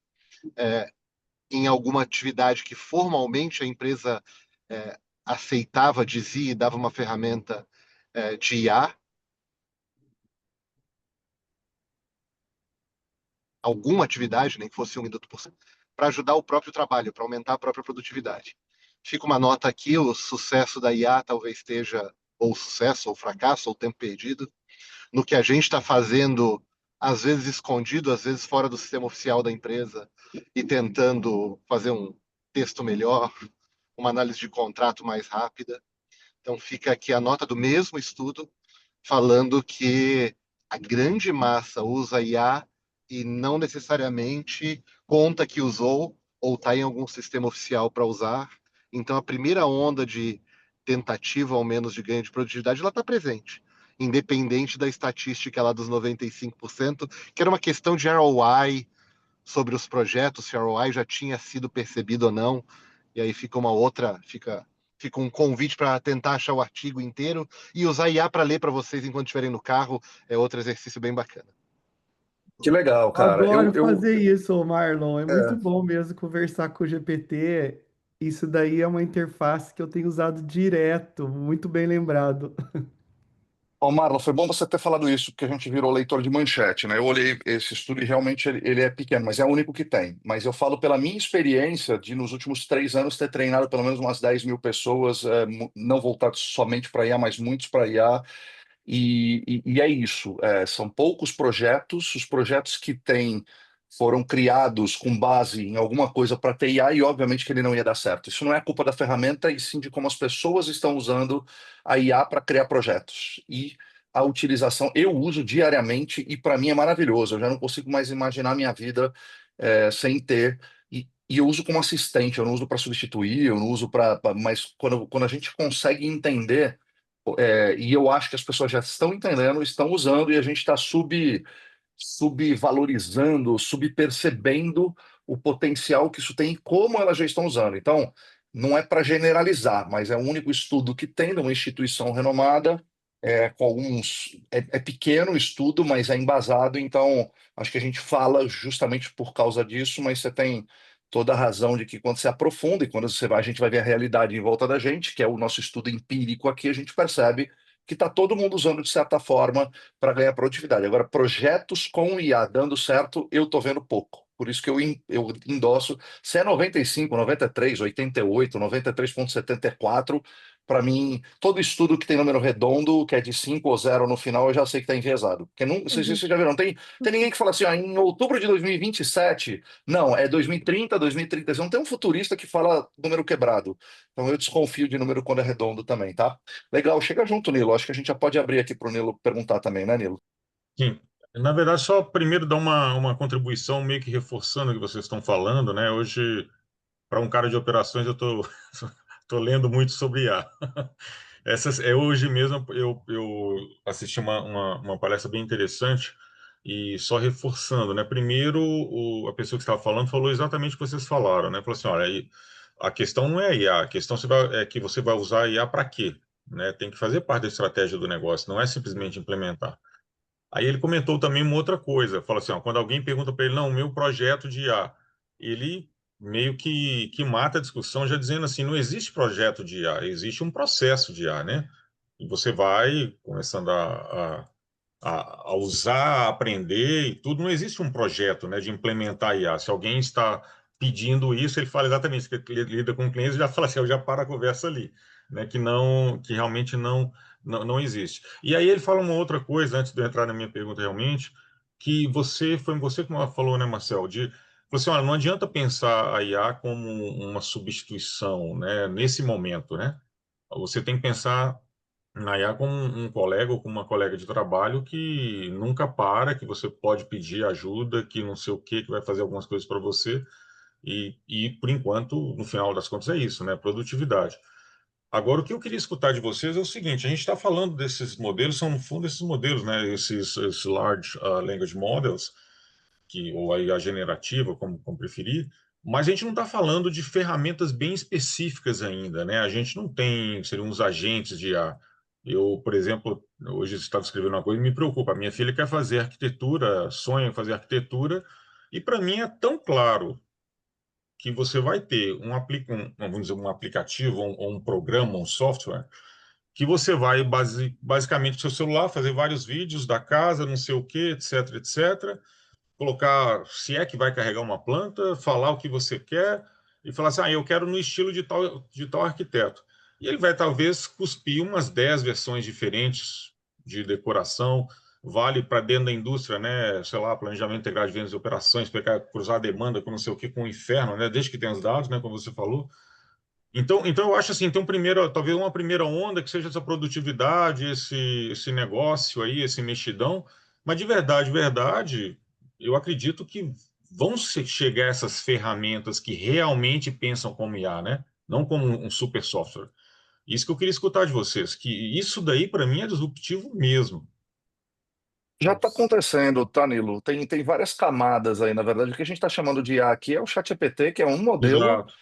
em alguma atividade que formalmente a empresa aceitava, dizia e dava uma ferramenta de IA. Alguma atividade, nem que fosse 1 minuto por semana, para ajudar o próprio trabalho, para aumentar a própria produtividade. Fica uma nota aqui: o sucesso da IA talvez esteja, ou sucesso, ou fracasso, ou tempo perdido, no que a gente está fazendo, às vezes escondido, às vezes fora do sistema oficial da empresa, e tentando fazer um texto melhor, uma análise de contrato mais rápida. Então, fica aqui a nota do mesmo estudo, falando que a grande massa usa IA e não necessariamente conta que usou ou está em algum sistema oficial para usar. Então, a primeira onda de tentativa, ao menos, de ganho de produtividade, ela está presente, independente da estatística lá dos 95%, que era uma questão de ROI sobre os projetos, se ROI já tinha sido percebido ou não. E aí fica um convite para tentar achar o artigo inteiro e usar IA para ler para vocês enquanto estiverem no carro. É outro exercício bem bacana. Que legal, cara. Adoro fazer isso, Marlon. É muito É, bom mesmo conversar com o GPT. Isso daí é uma interface que eu tenho usado direto, muito bem lembrado. Ó, Marlon, foi bom você ter falado isso, porque a gente virou leitor de manchete, né? Eu olhei esse estudo e realmente ele é pequeno, mas é o único que tem. Mas eu falo pela minha experiência de, nos últimos 3 anos, ter treinado pelo menos umas 10 mil pessoas, não voltados somente para IA, mas muitos para IA. E é isso. São poucos projetos, os projetos que têm foram criados com base em alguma coisa para ter IA e obviamente que ele não ia dar certo. Isso não é culpa da ferramenta, e sim de como as pessoas estão usando a IA para criar projetos. E a utilização, eu uso diariamente e para mim é maravilhoso. Eu já não consigo mais imaginar minha vida sem ter. E eu uso como assistente, eu não uso para substituir, eu não uso para. Mas quando a gente consegue entender e eu acho que as pessoas já estão entendendo, estão usando, e a gente está subvalorizando, subpercebendo o potencial que isso tem e como elas já estão usando. Então, não é para generalizar, mas é o único estudo que tem de uma instituição renomada, com alguns. É pequeno o estudo, mas é embasado, então acho que a gente fala justamente por causa disso, mas você tem toda a razão de que quando você aprofunda e quando a gente vai ver a realidade em volta da gente, que é o nosso estudo empírico aqui, a gente percebe que está todo mundo usando de certa forma para ganhar produtividade. Agora, projetos com IA dando certo, eu estou vendo pouco. Por isso que eu endosso. Se é 95, 93, 88, 93,74, para mim, todo estudo que tem número redondo, que é de 5 ou 0 no final, eu já sei que está enviesado. Porque não, vocês já viram, tem ninguém que fala assim, em outubro de 2027, não, é 2030, 2030. Não tem um futurista que fala número quebrado. Então eu desconfio de número quando é redondo também, tá? Legal, chega junto, Nilo. Acho que a gente já pode abrir aqui para o Nilo perguntar também, né, Nilo? Sim. Na verdade, só primeiro dar uma contribuição meio que reforçando o que vocês estão falando, né? Hoje, para um cara de operações, eu estou tô lendo muito sobre IA. Hoje mesmo eu assisti uma palestra bem interessante e só reforçando, né? Primeiro, a pessoa que estava falando falou exatamente o que vocês falaram, né? Falou assim, olha, a questão não é a IA, a questão é que você vai usar a IA para quê? Né? Tem que fazer parte da estratégia do negócio, não é simplesmente implementar. Aí ele comentou também uma outra coisa, falou assim, ó, quando alguém pergunta para ele, não, o meu projeto de IA, ele meio que mata a discussão já dizendo assim, não existe projeto de IA, existe um processo de IA, né? E você vai começando a usar, a aprender e tudo, não existe um projeto, né, de implementar IA. Se alguém está pedindo isso, ele fala exatamente, que ele lida com clientes, já fala assim, eu já paro a conversa ali, né, que realmente não existe. E aí ele fala uma outra coisa, antes de eu entrar na minha pergunta realmente, que foi você que falou, né, Marcel, assim, olha, não adianta pensar a IA como uma substituição, né, nesse momento, né? Você tem que pensar na IA como um colega ou como uma colega de trabalho que nunca para, que você pode pedir ajuda, que não sei o quê, que vai fazer algumas coisas para você. E, por enquanto, no final das contas, é isso, né? Produtividade. Agora, o que eu queria escutar de vocês é o seguinte: a gente está falando desses modelos, são no fundo esses modelos, né? Esses large language models, ou a IA generativa, como preferir, mas a gente não está falando de ferramentas bem específicas ainda, né? A gente não tem, seriam uns agentes de IA. Eu, por exemplo, hoje estava escrevendo uma coisa e me preocupa. A minha filha quer fazer arquitetura, sonha em fazer arquitetura, e para mim é tão claro que você vai ter vamos dizer, um aplicativo, ou um programa, um software, que você vai basicamente no seu celular fazer vários vídeos da casa, não sei o quê, etc, etc, colocar se é que vai carregar uma planta, falar o que você quer e falar assim, eu quero no estilo de tal arquiteto. E ele vai talvez cuspir umas 10 versões diferentes de decoração, vale para dentro da indústria, né? Sei lá, planejamento integrado de vendas e operações, pegar, cruzar a demanda com não sei o que, com o inferno, né? Desde que tem os dados, né? Como você falou. Então eu acho assim, tem talvez uma primeira onda que seja essa produtividade, esse negócio aí, esse mexidão, mas de verdade, eu acredito que chegar essas ferramentas que realmente pensam como IA, né? Não como um super software. Isso que eu queria escutar de vocês, que isso daí para mim é disruptivo mesmo. Já está acontecendo, tá, Nilo? Tem várias camadas aí, na verdade. O que a gente está chamando de IA aqui é o ChatGPT, que é um modelo Exato.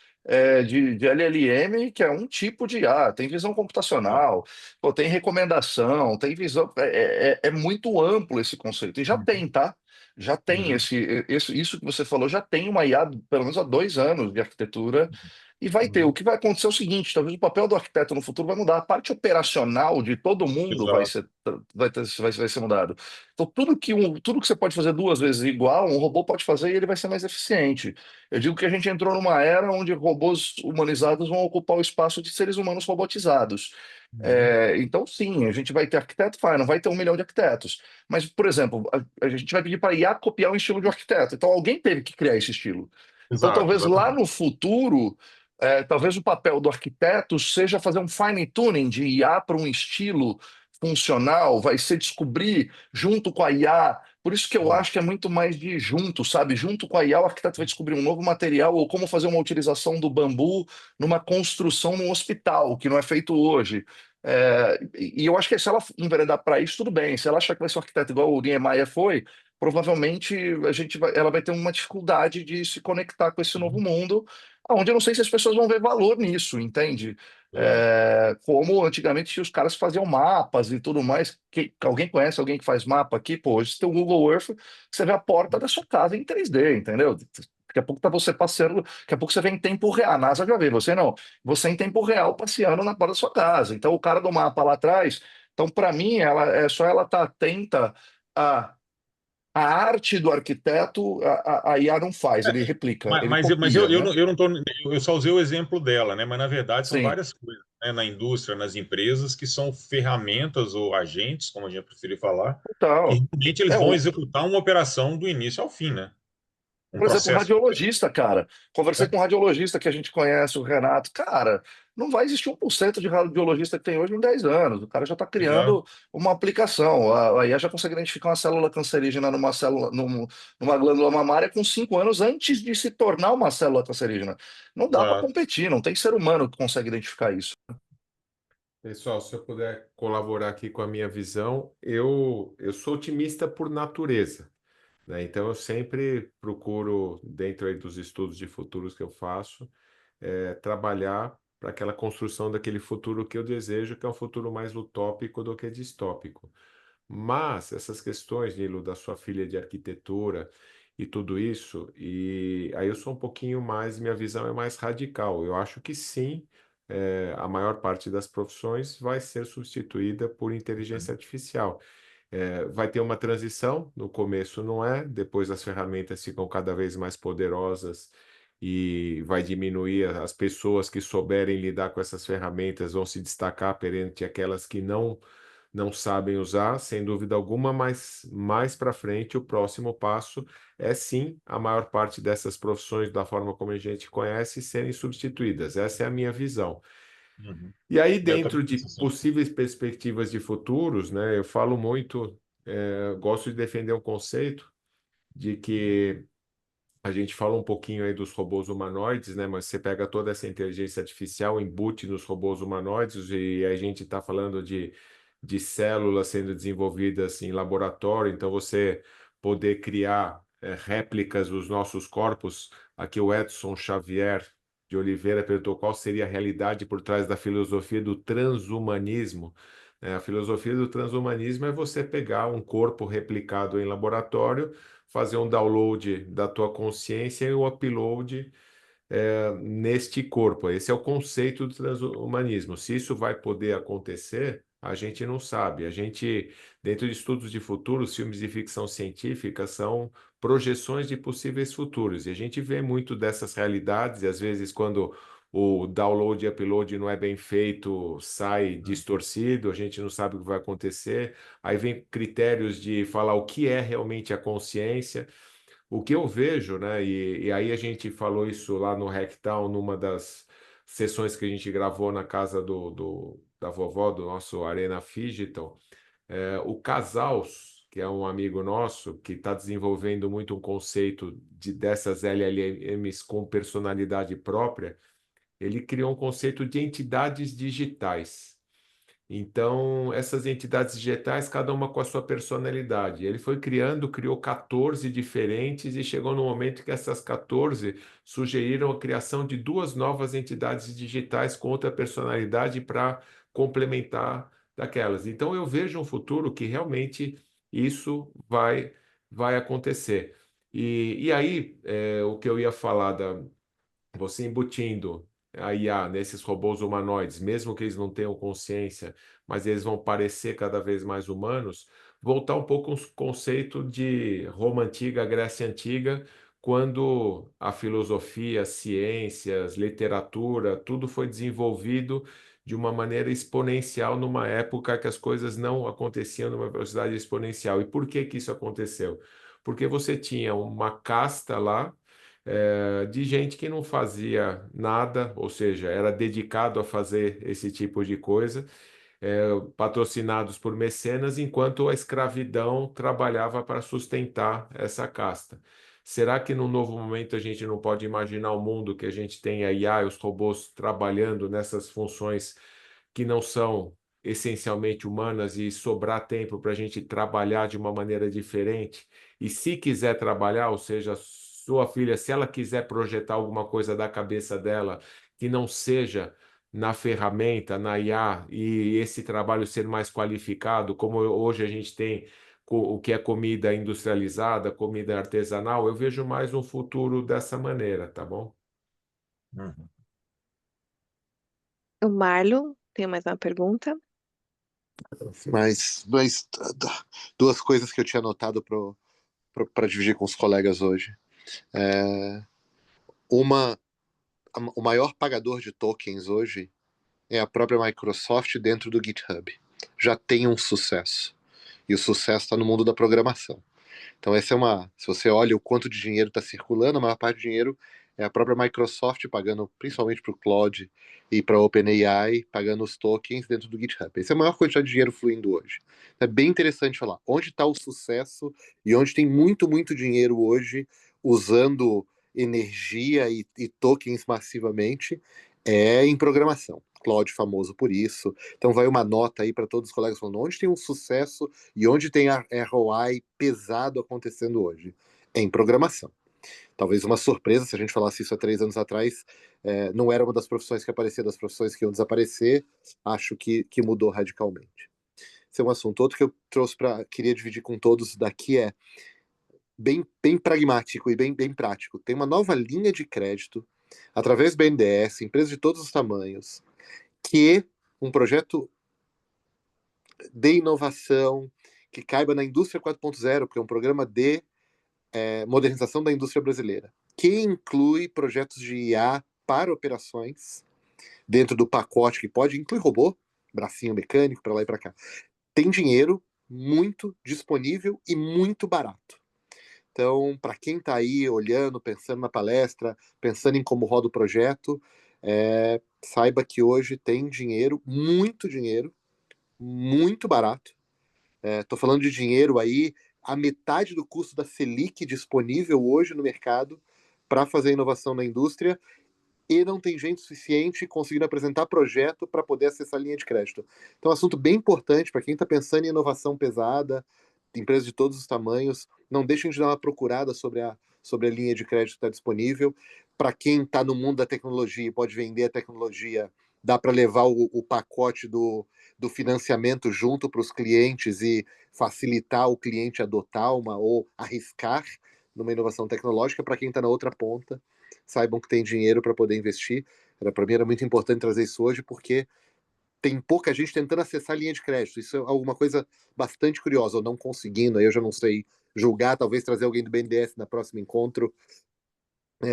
de LLM, que é um tipo de IA. Tem visão É. computacional, pô, tem recomendação, tem visão. É muito amplo esse conceito. E já tem, tá? Já tem Uhum. isso que você falou, já tem uma IA, pelo menos há 2 anos de arquitetura. E vai ter. O Uhum. que vai acontecer é o seguinte: talvez o papel do arquiteto no futuro vai mudar. A parte operacional de todo mundo Exato. vai ser mudado. Então, tudo que você pode fazer 2 vezes igual, um robô pode fazer e ele vai ser mais eficiente. Eu digo que a gente entrou numa era onde robôs humanizados vão ocupar o espaço de seres humanos robotizados. Uhum. Então, sim, a gente vai ter arquiteto, não vai ter 1 milhão de arquitetos. Mas, por exemplo, a gente vai pedir para a IA copiar o estilo de um arquiteto. Então, alguém teve que criar esse estilo. Então, Exato, talvez lá exatamente. no futuro, talvez o papel do arquiteto seja fazer um fine tuning de IA para um estilo funcional, vai ser descobrir junto com a IA. Por isso que eu acho que é muito mais de junto, sabe? Junto com a IA, o arquiteto vai descobrir um novo material ou como fazer uma utilização do bambu numa construção num hospital, que não é feito hoje. E eu acho que se ela enveredar para isso, tudo bem. Se ela achar que vai ser um arquiteto igual o Niemeyer foi, provavelmente ela vai ter uma dificuldade de se conectar com esse novo mundo, onde eu não sei se as pessoas vão ver valor nisso, entende? É. Como antigamente os caras faziam mapas e tudo mais. Alguém conhece alguém que faz mapa aqui? Pô, hoje você tem o Google Earth, você vê a porta da sua casa em 3D, entendeu? Daqui a pouco tá você passeando, daqui a pouco você vê em tempo real. A NASA já vê, você não. Você em tempo real passeando na porta da sua casa. Então o cara do mapa lá atrás. Então, para mim, ela tá atenta a a arte do arquiteto, a IA não faz, ele replica, ele Mas copia, né? eu não tô, eu só usei o exemplo dela, né? Mas na verdade são Sim. várias coisas, né? Na indústria, nas empresas, que são ferramentas ou agentes, como a gente preferir falar, que Então, realmente eles é vão o, executar uma operação do início ao fim, né? Um por exemplo, o processo. radiologista, cara. Conversei Né? com um radiologista que a gente conhece, o Renato. Cara, não vai existir 1% de radiologista que tem hoje em 10 anos. O cara já está criando Exato, uma aplicação. A IA já consegue identificar uma célula cancerígena numa glândula mamária com 5 anos antes de se tornar uma célula cancerígena. Não dá para exato. competir, não tem ser humano que consegue identificar isso. Pessoal, se eu puder colaborar aqui com a minha visão, eu sou otimista por natureza, né? Então eu sempre procuro, dentro aí dos estudos de futuros que eu faço, trabalhar para aquela construção daquele futuro que eu desejo, que é um futuro mais utópico do que distópico. Mas essas questões, Nilo, da sua filha de arquitetura e tudo isso, e aí eu sou um pouquinho mais, minha visão é mais radical. Eu acho que sim, a maior parte das profissões vai ser substituída por inteligência artificial. Vai ter uma transição, no começo não é, depois as ferramentas ficam cada vez mais poderosas e vai diminuir as pessoas que souberem lidar com essas ferramentas vão se destacar perante aquelas que não sabem usar, sem dúvida alguma, mas mais para frente o próximo passo é sim a maior parte dessas profissões, da forma como a gente conhece, serem substituídas. Essa é a minha visão. Uhum. E aí, Eu também dentro de penso assim. possíveis perspectivas de futuros, né, eu falo muito, gosto de defender um conceito de que a gente fala um pouquinho aí dos robôs humanoides, né? Mas você pega toda essa inteligência artificial, embute nos robôs humanoides, e a gente está falando de células sendo desenvolvidas em laboratório, então você poder criar réplicas dos nossos corpos. Aqui o Edson Xavier de Oliveira perguntou qual seria a realidade por trás da filosofia do transhumanismo. A filosofia do transhumanismo é você pegar um corpo replicado em laboratório, fazer um download da tua consciência e o upload neste corpo. Esse é o conceito do transhumanismo. Se isso vai poder acontecer, a gente não sabe. A gente, dentro de estudos de futuro, os filmes de ficção científica são projeções de possíveis futuros. E a gente vê muito dessas realidades, e às vezes, quando o download e upload não é bem feito, sai distorcido, a gente não sabe o que vai acontecer. Aí vem critérios de falar o que é realmente a consciência. O que eu vejo, né? E aí a gente falou isso lá no Hacktown, numa das sessões que a gente gravou na casa da vovó, do nosso Arena Digital. O Casals, que é um amigo nosso, que está desenvolvendo muito um conceito dessas LLMs com personalidade própria, ele criou um conceito de entidades digitais. Então, essas entidades digitais, cada uma com a sua personalidade. Ele foi criando, criou 14 diferentes e chegou no momento que essas 14 sugeriram a criação de duas novas entidades digitais com outra personalidade para complementar daquelas. Então, eu vejo um futuro que realmente isso vai acontecer. E aí, o que eu ia falar você embutindo a IA nesses robôs humanoides, mesmo que eles não tenham consciência, mas eles vão parecer cada vez mais humanos, voltar um pouco ao conceito de Roma Antiga, Grécia Antiga, quando a filosofia, as ciências, literatura, tudo foi desenvolvido de uma maneira exponencial numa época que as coisas não aconteciam numa velocidade exponencial. E por que que isso aconteceu? Porque você tinha uma casta lá de gente que não fazia nada, ou seja, era dedicado a fazer esse tipo de coisa, patrocinados por mecenas, enquanto a escravidão trabalhava para sustentar essa casta. Será que num novo momento a gente não pode imaginar um mundo que a gente tem a IA e os robôs trabalhando nessas funções que não são essencialmente humanas e sobrar tempo para a gente trabalhar de uma maneira diferente? E se quiser trabalhar, ou seja, sua filha, se ela quiser projetar alguma coisa da cabeça dela que não seja na ferramenta, na IA, e esse trabalho ser mais qualificado, como hoje a gente tem o que é comida industrializada, comida artesanal, eu vejo mais um futuro dessa maneira, tá bom? Uhum. O Marlon tem mais uma pergunta? Mas duas coisas que eu tinha anotado para dividir com os colegas hoje. Uma, o maior pagador de tokens hoje é a própria Microsoft dentro do GitHub. Já tem um sucesso. E o sucesso está no mundo da programação. Então, essa é uma. Se você olha o quanto de dinheiro está circulando, a maior parte do dinheiro é a própria Microsoft pagando, principalmente para o Claude e para a OpenAI, pagando os tokens dentro do GitHub. Essa é a maior quantidade de dinheiro fluindo hoje. É bem interessante falar onde está o sucesso e onde tem muito, muito dinheiro hoje usando energia e tokens massivamente é em programação. Claude famoso por isso. Então vai uma nota aí para todos os colegas falando onde tem um sucesso e onde tem a ROI pesado acontecendo hoje. Em programação. Talvez uma surpresa se a gente falasse isso há 3 anos atrás. Não era uma das profissões que aparecia, das profissões que iam desaparecer. Acho que mudou radicalmente. Esse é um assunto. Outro que eu trouxe queria dividir com todos daqui é bem, bem pragmático e bem, bem prático. Tem uma nova linha de crédito através do BNDES, empresas de todos os tamanhos, que um projeto de inovação que caiba na indústria 4.0, porque é um programa de modernização da indústria brasileira, que inclui projetos de IA para operações dentro do pacote que pode incluir robô, bracinho mecânico para lá e para cá. tem dinheiro muito disponível e muito barato. Então, para quem está aí olhando, pensando na palestra, pensando em como roda o projeto, saiba que hoje tem dinheiro, muito barato. Estou falando de dinheiro aí, a metade do custo da Selic disponível hoje no mercado para fazer inovação na indústria, e não tem gente suficiente conseguindo apresentar projeto para poder acessar a linha de crédito. Então, é um assunto bem importante para quem está pensando em inovação pesada, empresas de todos os tamanhos, não deixem de dar uma procurada sobre a linha de crédito que está disponível. Para quem está no mundo da tecnologia e pode vender a tecnologia, dá para levar o pacote do financiamento junto para os clientes e facilitar o cliente adotar ou arriscar numa inovação tecnológica. Para quem está na outra ponta, saibam que tem dinheiro para poder investir. Para mim era muito importante trazer isso hoje, porque tem pouca gente tentando acessar a linha de crédito. Isso é alguma coisa bastante curiosa, ou não conseguindo, aí eu já não sei julgar, talvez trazer alguém do BNDES na próximo encontro,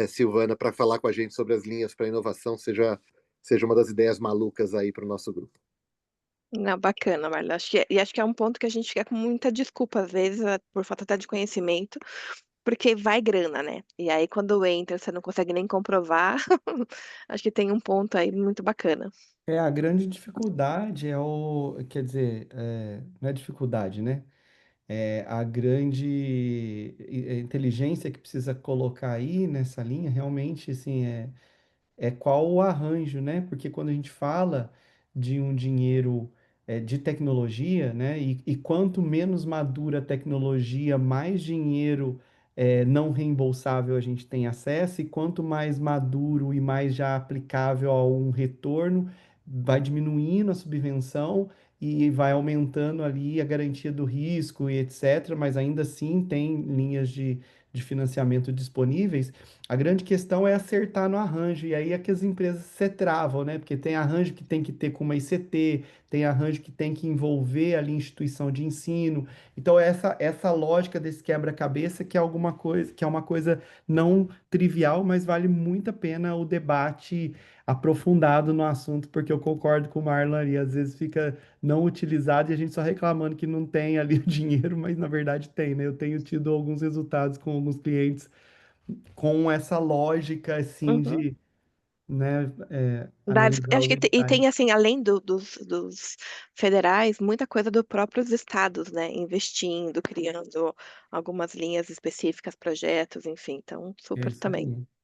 Silvana, para falar com a gente sobre as linhas para inovação, seja uma das ideias malucas aí para o nosso grupo. Não, bacana, Marla. Acho que é um ponto que a gente fica com muita desculpa, às vezes, por falta até de conhecimento, porque vai grana, né? E aí, quando entra, você não consegue nem comprovar. Acho que tem um ponto aí muito bacana. A grande dificuldade quer dizer, não é dificuldade, né? A grande inteligência que precisa colocar aí nessa linha, realmente, assim, qual o arranjo, né? Porque quando a gente fala de um dinheiro de tecnologia, né? E quanto menos madura a tecnologia, mais dinheiro não reembolsável a gente tem acesso, e quanto mais maduro e mais já aplicável a um retorno, vai diminuindo a subvenção e vai aumentando ali a garantia do risco e etc. Mas ainda assim tem linhas de financiamento disponíveis. A grande questão é acertar no arranjo, e aí é que as empresas se travam, né? Porque tem arranjo que tem que ter com uma ICT, tem arranjo que tem que envolver ali instituição de ensino. Então, essa lógica desse quebra-cabeça que é alguma coisa, que é uma coisa não trivial, mas vale muito a pena o debate aprofundado no assunto, porque eu concordo com o Marlon ali, às vezes fica não utilizado e a gente só reclamando que não tem ali o dinheiro, mas na verdade tem, né? Eu tenho tido alguns resultados com alguns clientes com essa lógica, assim, Uhum. de, né, analisar Acho os que e detalhes. tem, assim, além dos federais, muita coisa dos próprios estados, né? Investindo, criando algumas linhas específicas, projetos, enfim. Então, É super isso também. aí.